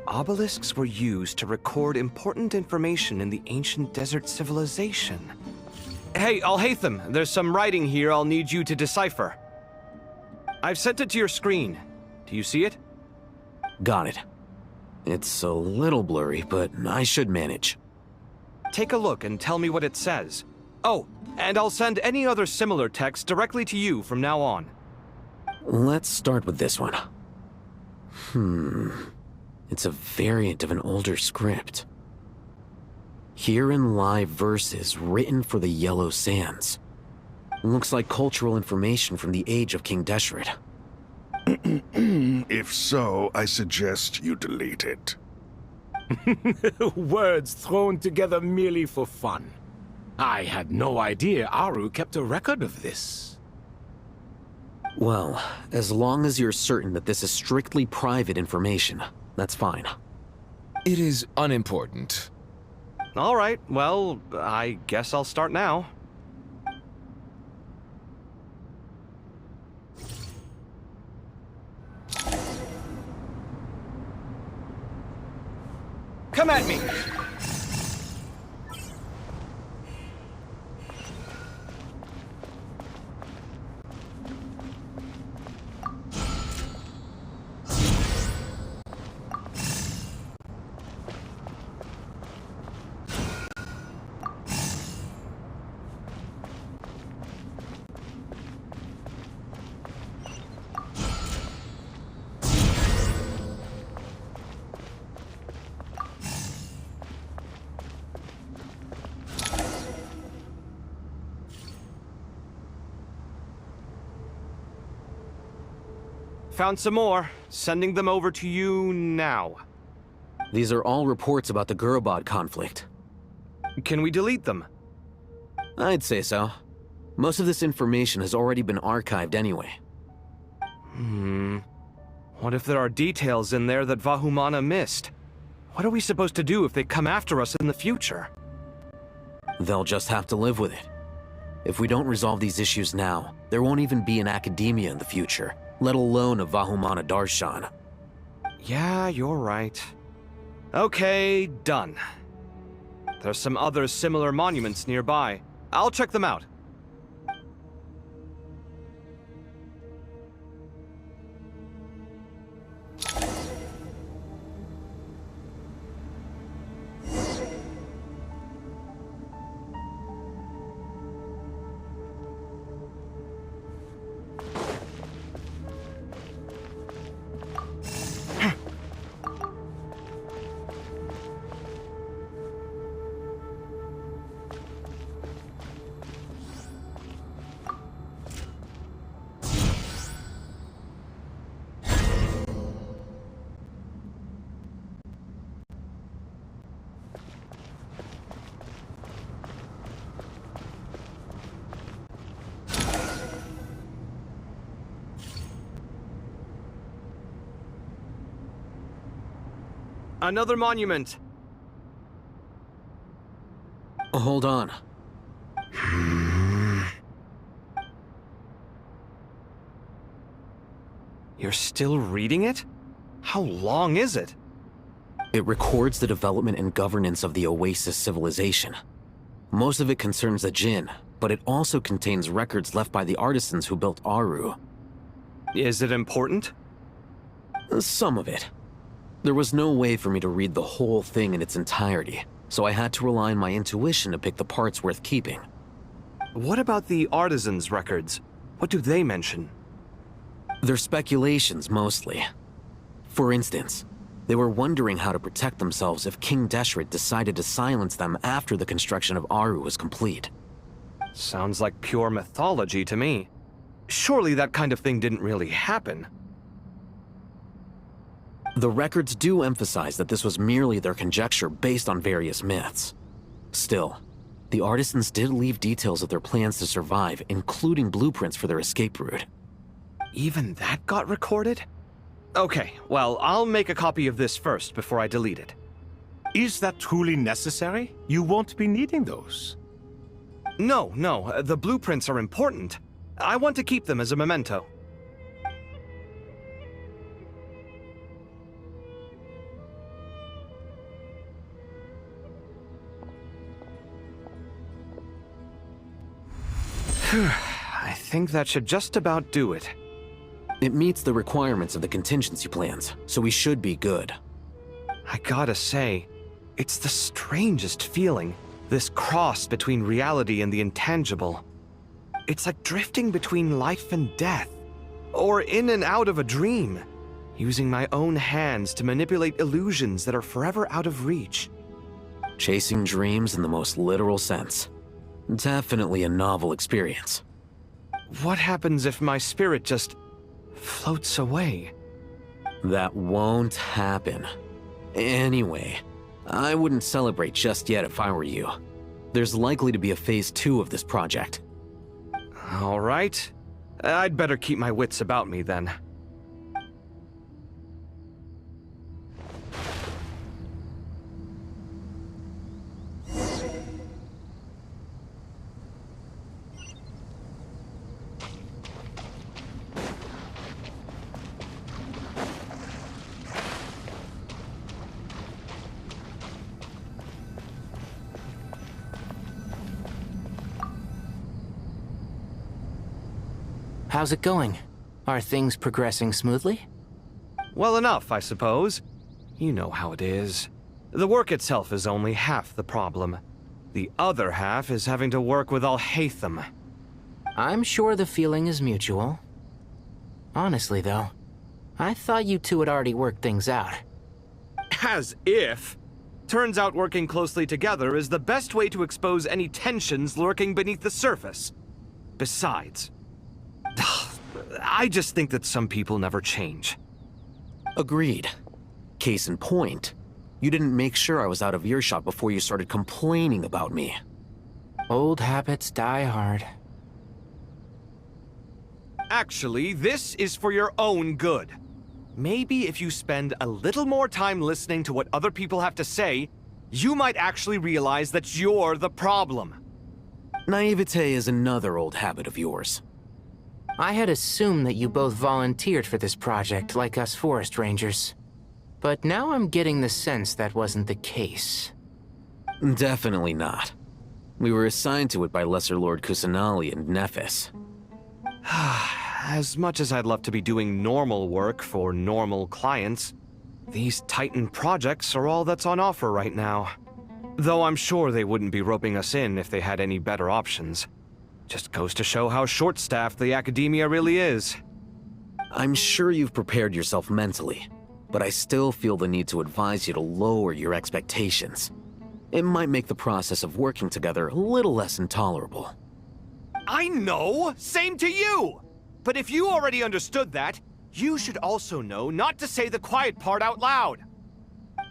Obelisks were used to record important information in the ancient desert civilization. Hey, Alhaitham, there's some writing here I'll need you to decipher. I've sent it to your screen. Do you see it? Got it. It's a little blurry, but I should manage. Take a look and tell me what it says. Oh, and I'll send any other similar text directly to you from now on. Let's start with this one. It's a variant of an older script. Herein lie verses written for the Yellow Sands. Looks like cultural information from the age of King Deshret. If so, I suggest you delete it. Words thrown together merely for fun. I had no idea Aru kept a record of this. Well, as long as you're certain that this is strictly private information, that's fine. It is unimportant. All right, well, I guess I'll start now. Come at me! Found some more. Sending them over to you now. These are all reports about the Gurubad conflict. Can we delete them? I'd say so. Most of this information has already been archived anyway. What if there are details in there that Vahumana missed? What are we supposed to do if they come after us in the future? They'll just have to live with it. If we don't resolve these issues now, there won't even be an academia in the future, let alone a Vahumana Darshan. Yeah, you're right. Okay, done. There's some other similar monuments nearby. I'll check them out. Another monument. Hold on. You're still reading it? How long is it? It records the development and governance of the Oasis civilization. Most of it concerns the Jinn, but it also contains records left by the artisans who built Aru. Is it important? Some of it. There was no way for me to read the whole thing in its entirety, so I had to rely on my intuition to pick the parts worth keeping. What about the artisans' records? What do they mention? They're speculations, mostly. For instance, they were wondering how to protect themselves if King Deshret decided to silence them after the construction of Aru was complete. Sounds like pure mythology to me. Surely that kind of thing didn't really happen. The records do emphasize that this was merely their conjecture based on various myths. Still, the artisans did leave details of their plans to survive, including blueprints for their escape route. Even that got recorded? Okay, well, I'll make a copy of this first before I delete it. Is that truly necessary? You won't be needing those. No, the blueprints are important. I want to keep them as a memento. I think that should just about do it. It meets the requirements of the contingency plans, so we should be good. I gotta say, it's the strangest feeling, this cross between reality and the intangible. It's like drifting between life and death, or in and out of a dream, using my own hands to manipulate illusions that are forever out of reach. Chasing dreams in the most literal sense. Definitely a novel experience. What happens if my spirit just floats away? That won't happen. Anyway, I wouldn't celebrate just yet if I were you. There's likely to be a phase 2 of this project. All right. I'd better keep my wits about me then. How's it going? Are things progressing smoothly? Well enough, I suppose. You know how it is. The work itself is only half the problem. The other half is having to work with Al-Haytham. I'm sure the feeling is mutual. Honestly, though, I thought you two had already worked things out. As if! Turns out working closely together is the best way to expose any tensions lurking beneath the surface. Besides, I just think that some people never change. Agreed. Case in point, you didn't make sure I was out of earshot before you started complaining about me. Old habits die hard. Actually, this is for your own good. Maybe if you spend a little more time listening to what other people have to say, you might actually realize that you're the problem. Naivete is another old habit of yours. I had assumed that you both volunteered for this project, like us forest rangers. But now I'm getting the sense that wasn't the case. Definitely not. We were assigned to it by Lesser Lord Kusanali and Nephis. As much as I'd love to be doing normal work for normal clients, these Titan projects are all that's on offer right now. Though I'm sure they wouldn't be roping us in if they had any better options. Just goes to show how short-staffed the academia really is. I'm sure you've prepared yourself mentally, but I still feel the need to advise you to lower your expectations. It might make the process of working together a little less intolerable. I know! Same to you! But if you already understood that, you should also know not to say the quiet part out loud.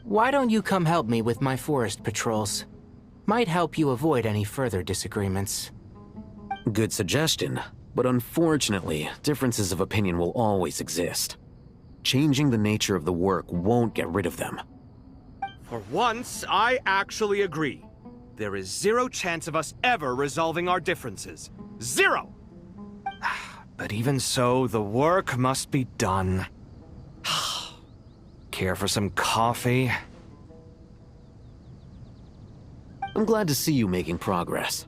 Why don't you come help me with my forest patrols? Might help you avoid any further disagreements. Good suggestion, but unfortunately, differences of opinion will always exist. Changing the nature of the work won't get rid of them. For once, I actually agree. There is zero chance of us ever resolving our differences. Zero! But even so, the work must be done. Care for some coffee? I'm glad to see you making progress.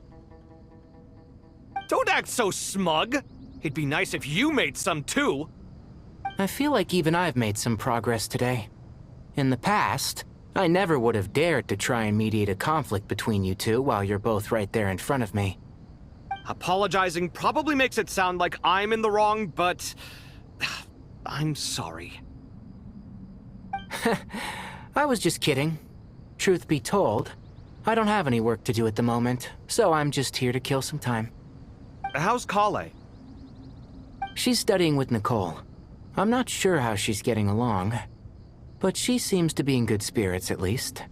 Don't act so smug! It'd be nice if you made some too! I feel like even I've made some progress today. In the past, I never would have dared to try and mediate a conflict between you two while you're both right there in front of me. Apologizing probably makes it sound like I'm in the wrong, but... I'm sorry. I was just kidding. Truth be told, I don't have any work to do at the moment, so I'm just here to kill some time. How's Kale? She's studying with Nicole. I'm not sure how she's getting along, but she seems to be in good spirits at least.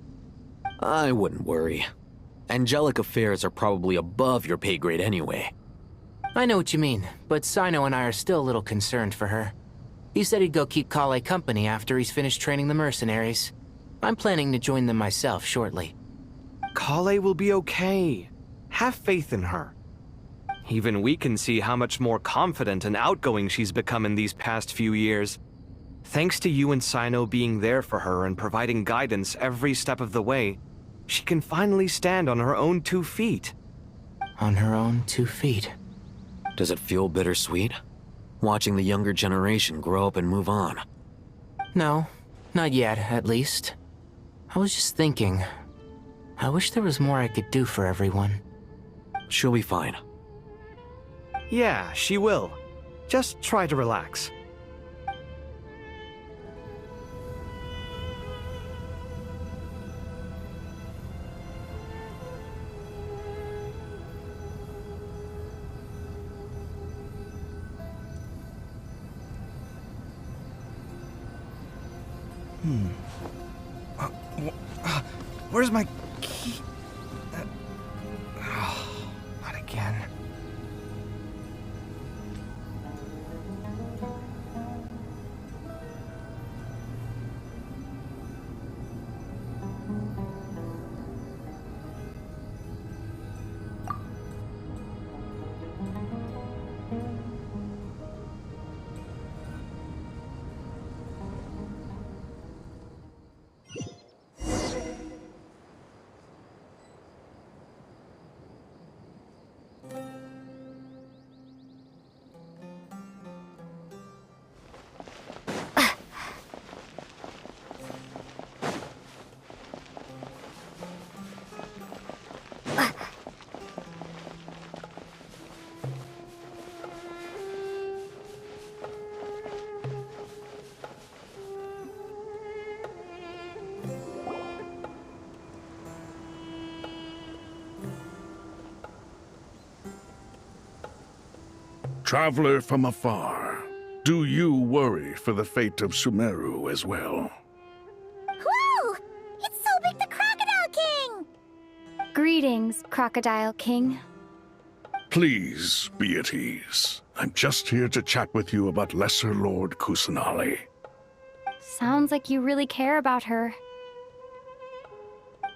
I wouldn't worry. Angelic affairs are probably above your pay grade anyway. I know what you mean, but Sino and I are still a little concerned for her. He said he'd go keep Kale company after he's finished training the mercenaries. I'm planning to join them myself shortly. Kale will be okay. Have faith in her. Even we can see how much more confident and outgoing she's become in these past few years. Thanks to you and Sino being there for her and providing guidance every step of the way, she can finally stand on her own 2 feet. On her own 2 feet? Does it feel bittersweet? Watching the younger generation grow up and move on? No, not yet, at least. I was just thinking, I wish there was more I could do for everyone. She'll be fine. Yeah, she will. Just try to relax. Where's my key? Not again. Traveler from afar, Do you worry for the fate of Sumeru as well? Whoa! It's Sobek the Crocodile King! Greetings, Crocodile King. Please be at ease. I'm just here to chat with you about Lesser Lord Kusanali. Sounds like you really care about her.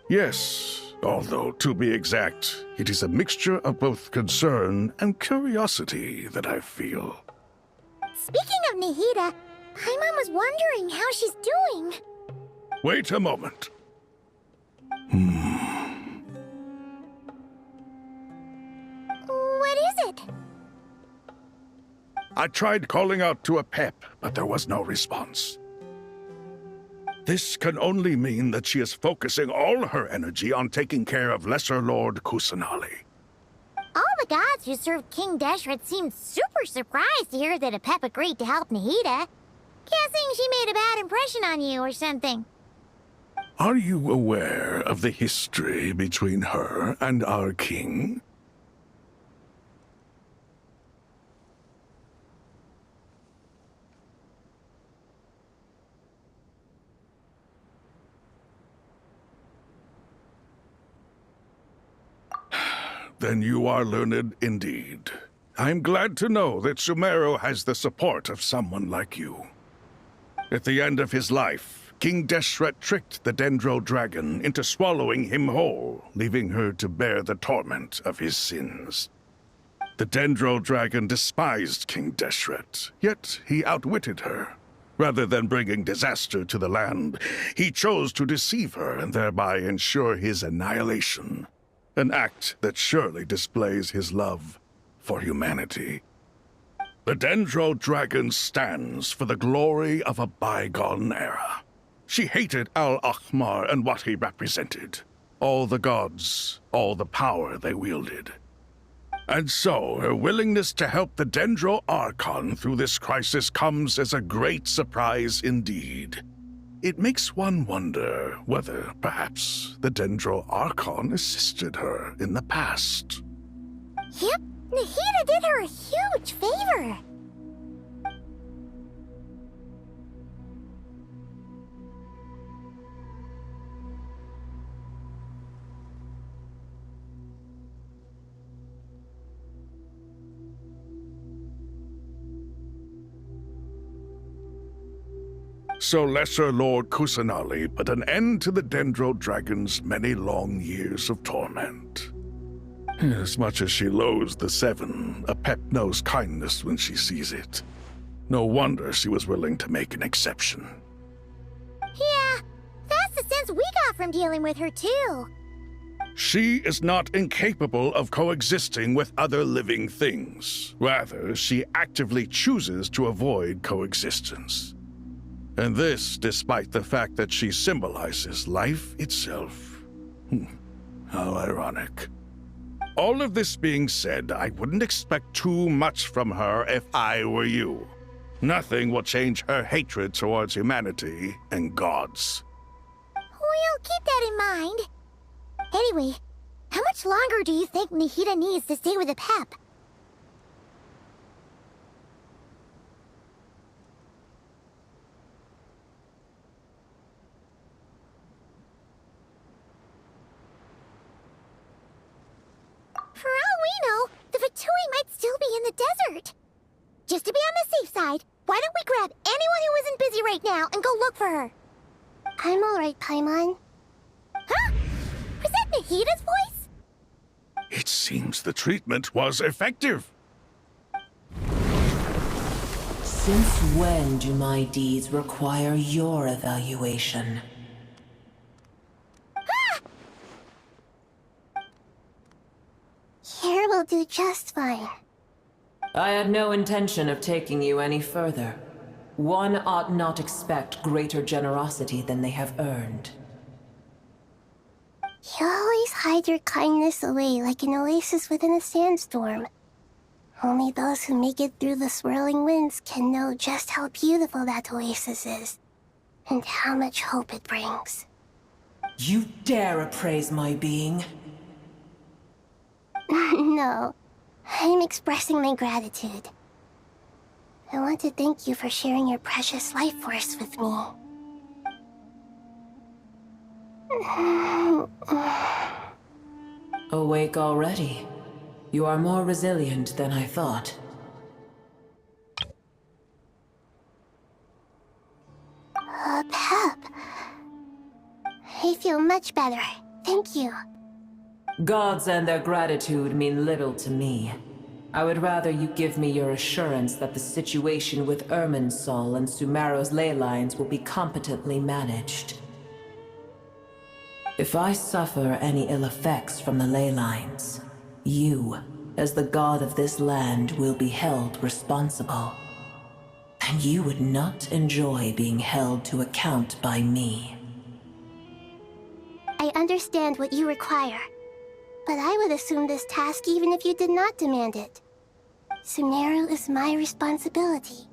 Yes, although to be exact, it is a mixture of both concern and curiosity that I feel. Speaking of Nahida, Paimon was wondering how she's doing. Wait a moment. What is it? I tried calling out to a pep, but there was no response. This can only mean that she is focusing all her energy on taking care of Lesser Lord Kusanali. All the gods who served King Deshret seemed super surprised to hear that Apep agreed to help Nahida. Guessing she made a bad impression on you or something. Are you aware of the history between her and our king? Then you are learned indeed. I'm glad to know that Sumeru has the support of someone like you. At the end of his life, King Deshret tricked the Dendro Dragon into swallowing him whole, leaving her to bear the torment of his sins. The Dendro Dragon despised King Deshret, yet he outwitted her. Rather than bringing disaster to the land, he chose to deceive her and thereby ensure his annihilation. An act that surely displays his love for humanity. The Dendro Dragon stands for the glory of a bygone era. She hated Al-Ahmar and what he represented. All the gods, all the power they wielded. And so, her willingness to help the Dendro Archon through this crisis comes as a great surprise indeed. It makes one wonder whether, perhaps, the Dendro Archon assisted her in the past. Yep, Nahida did her a huge favor. So Lesser Lord Kusanali put an end to the Dendro Dragon's many long years of torment. As much as she loathes the Seven, Apep knows kindness when she sees it. No wonder she was willing to make an exception. Yeah, that's the sense we got from dealing with her too. She is not incapable of coexisting with other living things. Rather, she actively chooses to avoid coexistence. And this despite the fact that she symbolizes life itself. How ironic. All of this being said, I wouldn't expect too much from her if I were you. Nothing will change her hatred towards humanity and gods. We'll keep that in mind. Anyway, how much longer do you think Nahida needs to stay with Apep? For all we know, the Fatui might still be in the desert. Just to be on the safe side, why don't we grab anyone who isn't busy right now and go look for her? I'm alright, Paimon. Huh? Was that Nahida's voice? It seems the treatment was effective. Since when do my deeds require your evaluation? Here will do just fine. I had no intention of taking you any further. One ought not expect greater generosity than they have earned. You always hide your kindness away like an oasis within a sandstorm. Only those who make it through the swirling winds can know just how beautiful that oasis is, and how much hope it brings. You dare appraise my being? No, I'm expressing my gratitude. I want to thank you for sharing your precious life force with me. Awake already. You are more resilient than I thought. Pep. I feel much better. Thank you. Gods and their gratitude mean little to me. I would rather you give me your assurance that the situation with Irminsul and Sumeru's ley lines will be competently managed. If I suffer any ill effects from the ley lines, you, as the god of this land, will be held responsible. And you would not enjoy being held to account by me. I understand what you require, but I would assume this task even if you did not demand it. Sumeru is my responsibility.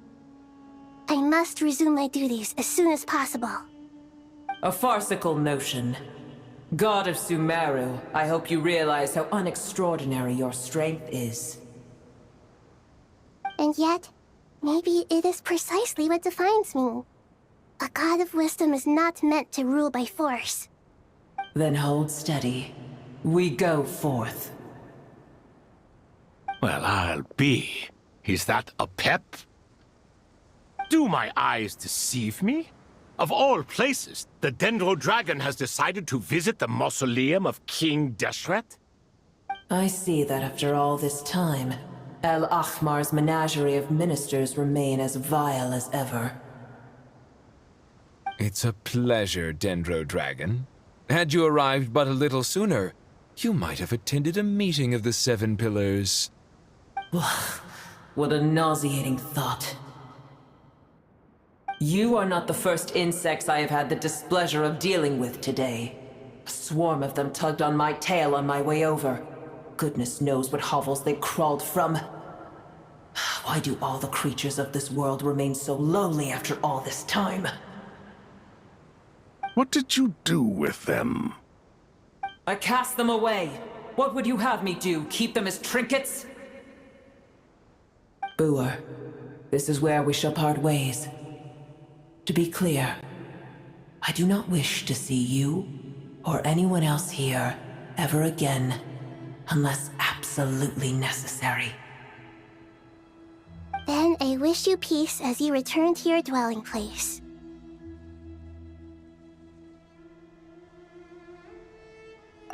I must resume my duties as soon as possible. A farcical notion. God of Sumeru, I hope you realize how unextraordinary your strength is. And yet, maybe it is precisely what defines me. A god of wisdom is not meant to rule by force. Then hold steady. We go forth. Well, I'll be. Is that a pep? Do my eyes deceive me? Of all places, the Dendro Dragon has decided to visit the mausoleum of King Deshret? I see that after all this time, El Ahmar's menagerie of ministers remain as vile as ever. It's a pleasure, Dendro Dragon. Had you arrived but a little sooner, you might have attended a meeting of the Seven Pillars. What a nauseating thought. You are not the first insects I have had the displeasure of dealing with today. A swarm of them tugged on my tail on my way over. Goodness knows what hovels they crawled from. Why do all the creatures of this world remain so lowly after all this time? What did you do with them? I cast them away. What would you have me do? Keep them as trinkets? Boer, this is where we shall part ways. To be clear, I do not wish to see you or anyone else here ever again, unless absolutely necessary. Then I wish you peace as you return to your dwelling place.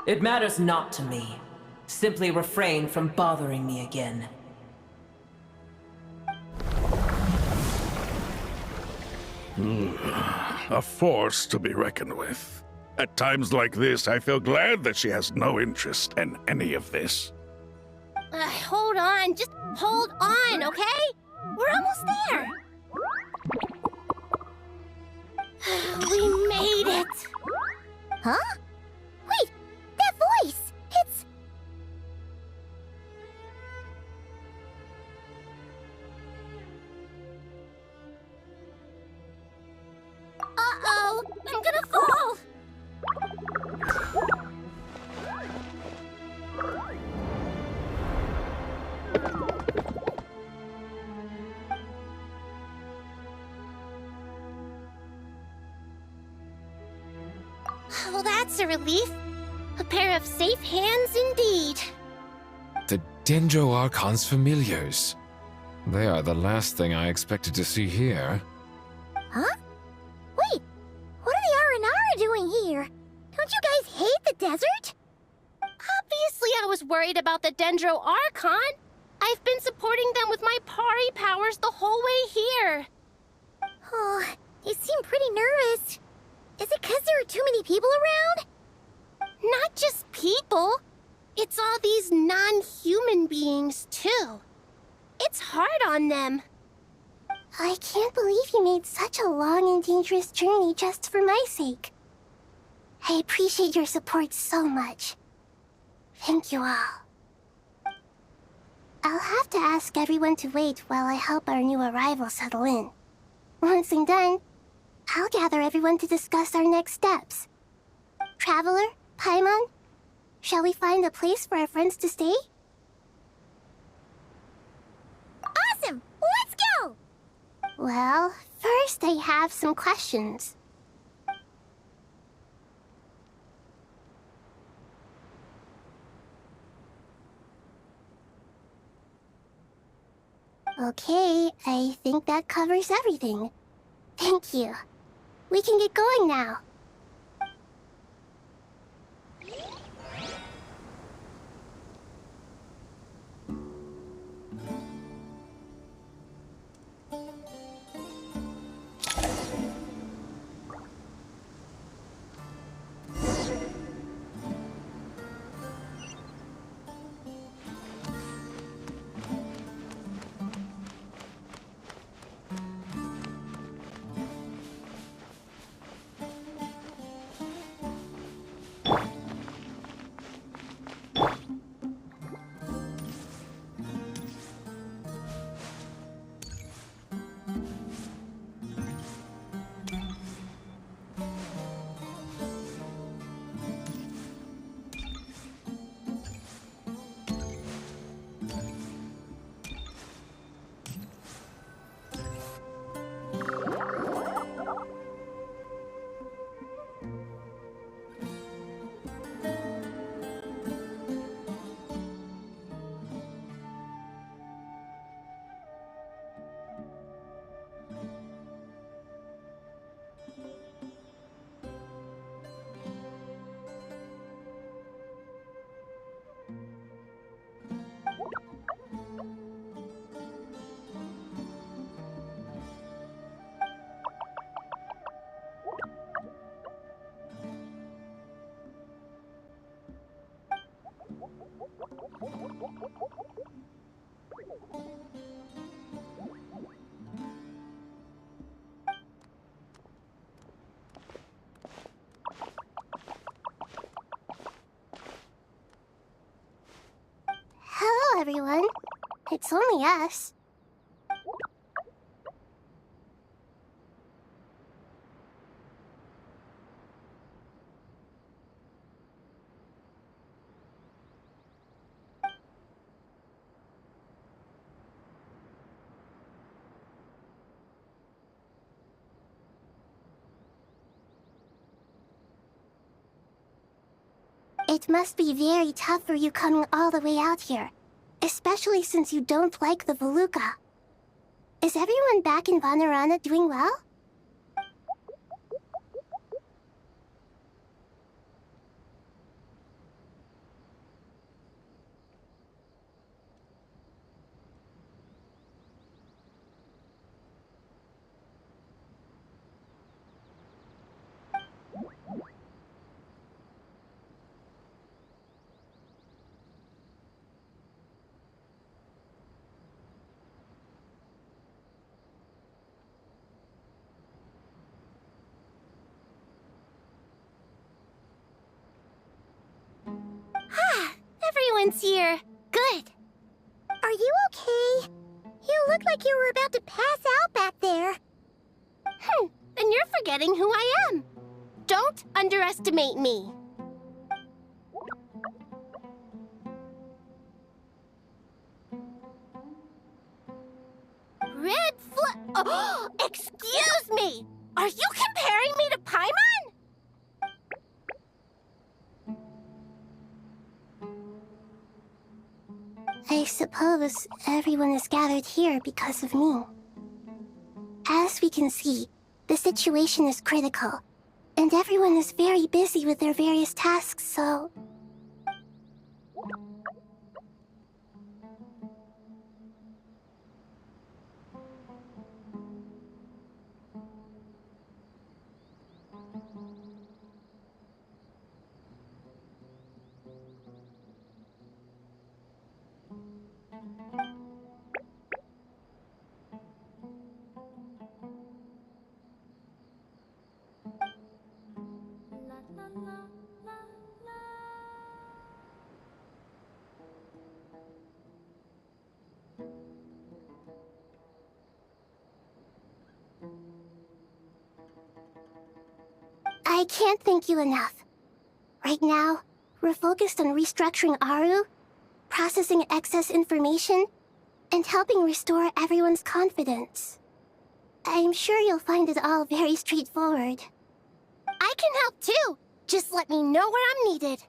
It matters not to me. Simply refrain from bothering me again. A force to be reckoned with. At times like this, I feel glad that she has no interest in any of this. Hold on, just hold on, okay? We're almost there. We made it. Huh? Wait, that voice, it's... Uh-oh, I'm gonna fall. Well, that's a relief. A pair of safe hands indeed. The Dendro Archon's familiars. They are the last thing I expected to see here. Huh? Wait, what are the Aranara doing here? Don't you guys hate the desert? Obviously I was worried about the Dendro Archon. I've been supporting them with my Pari powers the whole way here. Oh, they seem pretty nervous. Is it because there are too many people around? Not just people. It's all these non-human beings, too. It's hard on them. I can't believe you made such a long and dangerous journey just for my sake. I appreciate your support so much. Thank you all. I'll have to ask everyone to wait while I help our new arrival settle in. Once I'm done, I'll gather everyone to discuss our next steps. Traveler, Paimon, shall we find a place for our friends to stay? Awesome! Let's go! Well, first I have some questions. Okay, I think that covers everything. Thank you. We can get going now. Hello, everyone. It's only us. It must be very tough for you coming all the way out here, especially since you don't like the Voluka. Is everyone back in Vanarana doing well? Everyone's here. Good. Are you okay? You look like you were about to pass out back there. Then you're forgetting who I am. Don't underestimate me. Red Oh, excuse me! Are you comparing me to Paimon? I suppose everyone is gathered here because of me. As we can see, the situation is critical, and everyone is very busy with their various tasks, so... I can't thank you enough. Right now, we're focused on restructuring Aru, processing excess information, and helping restore everyone's confidence. I'm sure you'll find it all very straightforward. I can help too. Just let me know where I'm needed.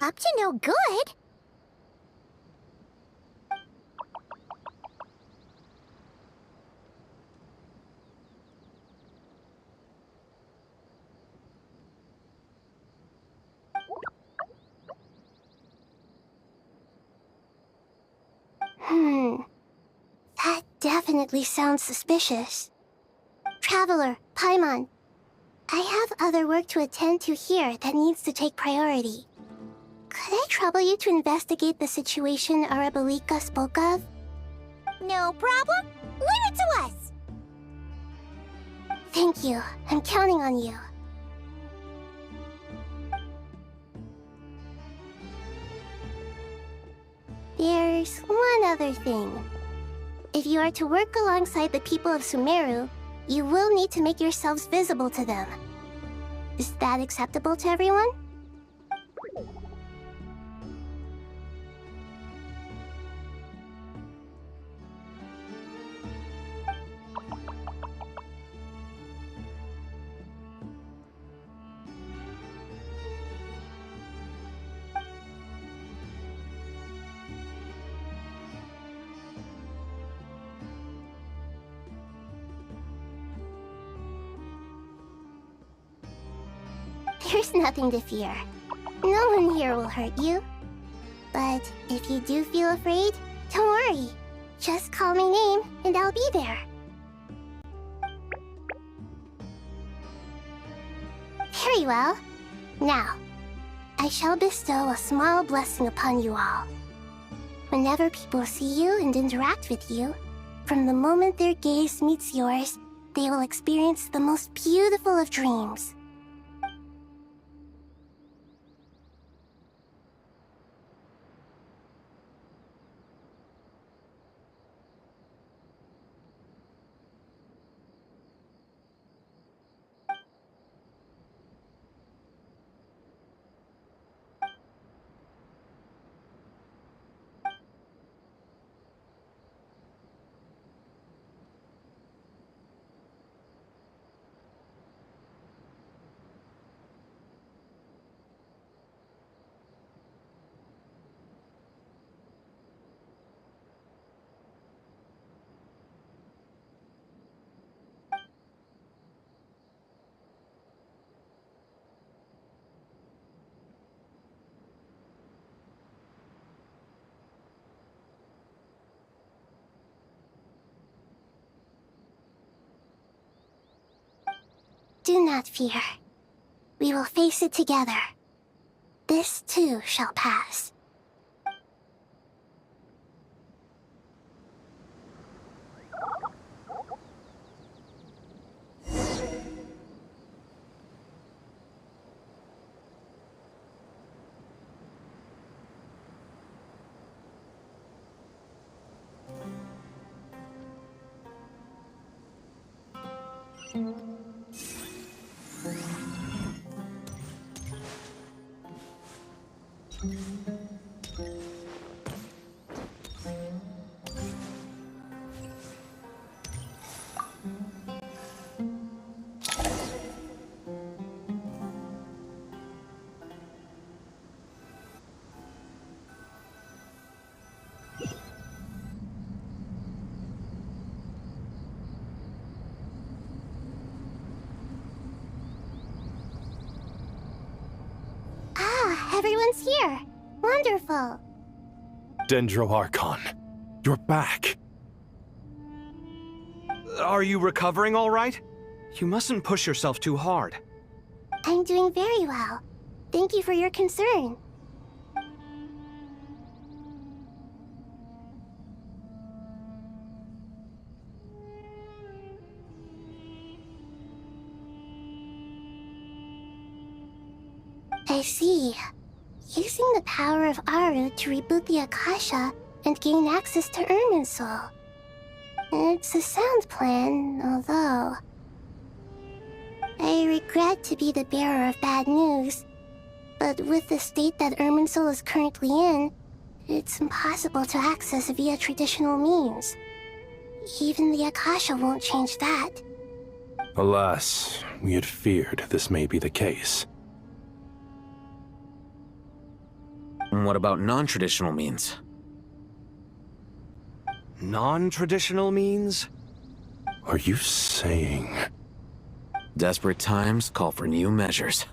Up to no good? That definitely sounds suspicious. Traveler, Paimon, I have other work to attend to here that needs to take priority. Could I trouble you to investigate the situation Arabalika spoke of? No problem. Leave it to us. Thank you. I'm counting on you. There's one other thing. If you are to work alongside the people of Sumeru, you will need to make yourselves visible to them. Is that acceptable to everyone? There's nothing to fear. No one here will hurt you. But if you do feel afraid, don't worry. Just call my name and I'll be there. Very well. Now, I shall bestow a small blessing upon you all. Whenever people see you and interact with you, from the moment their gaze meets yours, they will experience the most beautiful of dreams. Do not fear. We will face it together. This too shall pass. Everyone's here. Wonderful. Dendro Archon, you're back. Are you recovering all right? You mustn't push yourself too hard. I'm doing very well. Thank you for your concern. I see. Using the power of Aru to reboot the Akasha and gain access to Irminsul. It's a sound plan, although... I regret to be the bearer of bad news, but with the state that Irminsul is currently in, it's impossible to access via traditional means. Even the Akasha won't change that. Alas, we had feared this may be the case. What about non-traditional means? Non-traditional means? Are you saying... Desperate times call for new measures.